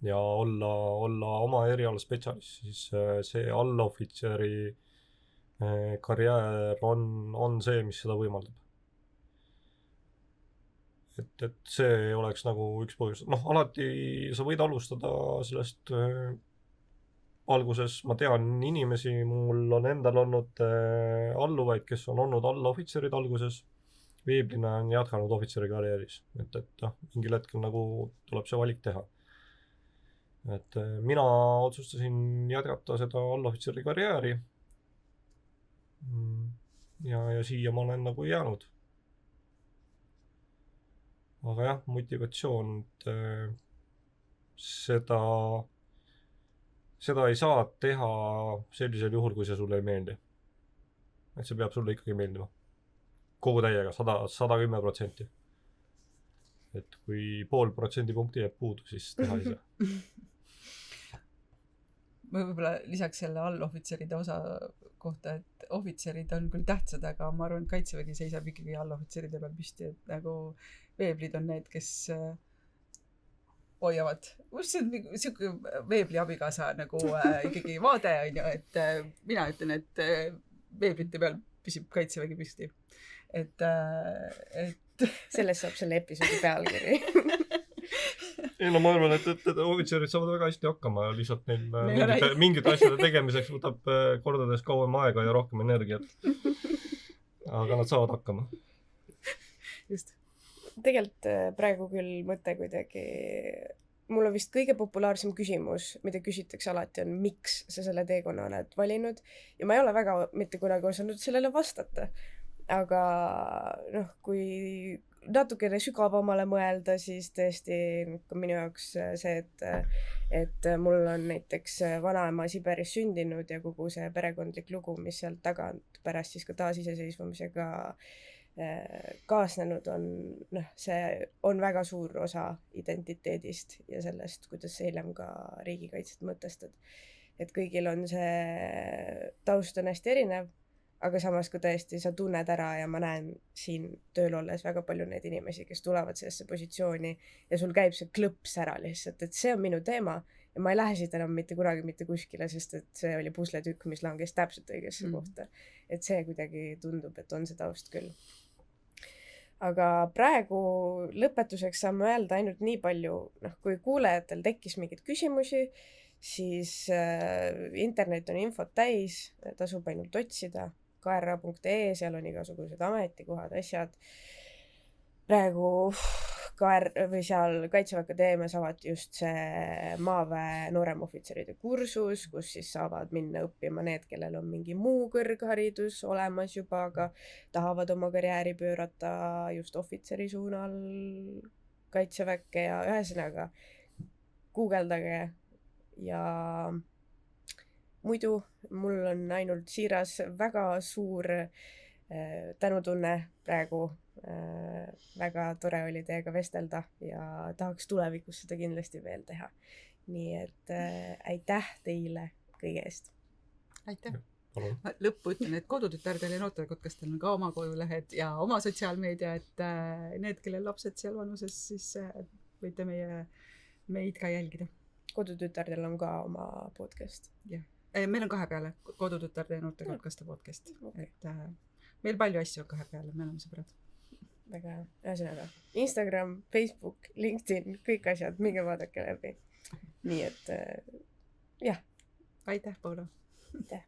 ja olla oma eriala spetsialist, siis see allohvitseri karjäär on see, mis seda võimaldab. Et see oleks nagu üks põhjus. Alati sa võid alustada sellest alguses, ma tean inimesi, mul on endal olnud alluvaid, kes on olnud allohvitserid alguses, veeblina on jätkanud ohvitseri karjääris, et mingil hetkel nagu tuleb see valik teha. Et mina otsustasin jätkata seda allohvitseri karjääri ja siia ma olen nagu jäänud. Aga jah, motivatsioon, seda ei saa teha sellisel juhul, kui see sulle ei meeldi. Et see peab sulle ikkagi meeldima. Kogu täiega, 110%. Et kui 0,5% punkti jääb puudu, siis teha ise. Ma võib-olla lisaks selle allohvitseride osa kohta, et ohvitserid on küll tähtsad, aga ma arvan, et Kaitsevägi seisab ikkagi allohvitseride peal püsti, et nagu veeblid on need, kes hoiavad. See on siuke veebli abikaasa nagu ikkagi vaade on ju, et mina ütlen, et veeblite peal püsib Kaitsevägi püsti. Et sellest saab selle episoodi pealkiri. ei no ma arvan, et ohvitserid saavad väga hästi hakkama, lihtsalt neil Neil mingite asjade tegemiseks võtab kordades kauem aega ja rohkem energiat. Aga nad saavad hakkama. Just. Tegelikult praegu küll mõte kuidagi, mul on vist kõige populaarsem küsimus, mida küsitakse alati, on miks sa selle teekonna oled valinud ja ma ei ole väga mitte kunagi osanud sellele vastata. Aga noh, kui natukene sügavamale mõelda, siis tõesti minu jaoks see, et mul on näiteks vanaema Siberis sündinud ja kogu see perekondlik lugu, mis sealt tagant pärast siis ka taasiseseisvumisega kaasnenud on, noh, see on väga suur osa identiteedist ja sellest, kuidas hiljem ka riigikaitset mõtestad. Et kõigil on see taust on hästi erinev, aga samas kui tõesti sa tunned ära ja ma näen siin tööl olles väga palju neid inimesi, kes tulevad sellesse positsiooni ja sul käib see klõps ära lihtsalt, et see on minu teema ja ma ei lähe siit enam mitte kunagi mitte kuskile, sest et see oli pusletükk, mis langes täpselt õigesse kohta. Et see kuidagi tundub, et on see taust küll. Aga praegu lõpetuseks saan ma öelda ainult nii palju, noh, kui kuulajatel tekkis mingeid küsimusi, siis internet on infot täis, tasub ainult otsida, kra.ee, seal on igasugused ametikohad, asjad. Praegu seal Kaitseväe Akadeemias avati just see maaväe nooremohvitseride kursus, kus siis saavad minna õppima need, kellel on mingi muu kõrgharidus olemas juba, aga tahavad oma karjääri pöörata just ohvitseri suunal Kaitseväkke ja ühesõnaga guugeldage ja muidu mul on ainult siiras väga suur tänutunne praegu. Väga tore oli teiega vestelda ja tahaks tulevikus seda kindlasti veel teha. Nii et aitäh teile kõige eest. Aitäh. Lõppu ütlen, et Kodutütardel ja noortekodkastel on ka oma kodulehed ja oma sotsiaalmeedia, et need, kellel lapsed seal vanuses, siis võite meid ka jälgida. Kodutütardel on ka oma podcast. Jah. Meil on kahe peale Kodutütarde ja noortekodkaste podcast. Okay. Et meil palju asju on kahe peale, me oleme sõbrad. Väga hea. Ühesõnaga, Instagram, Facebook, LinkedIn, kõik asjad, minge vaadake läbi. Nii et jah. Aitäh, Paula. Aitäh.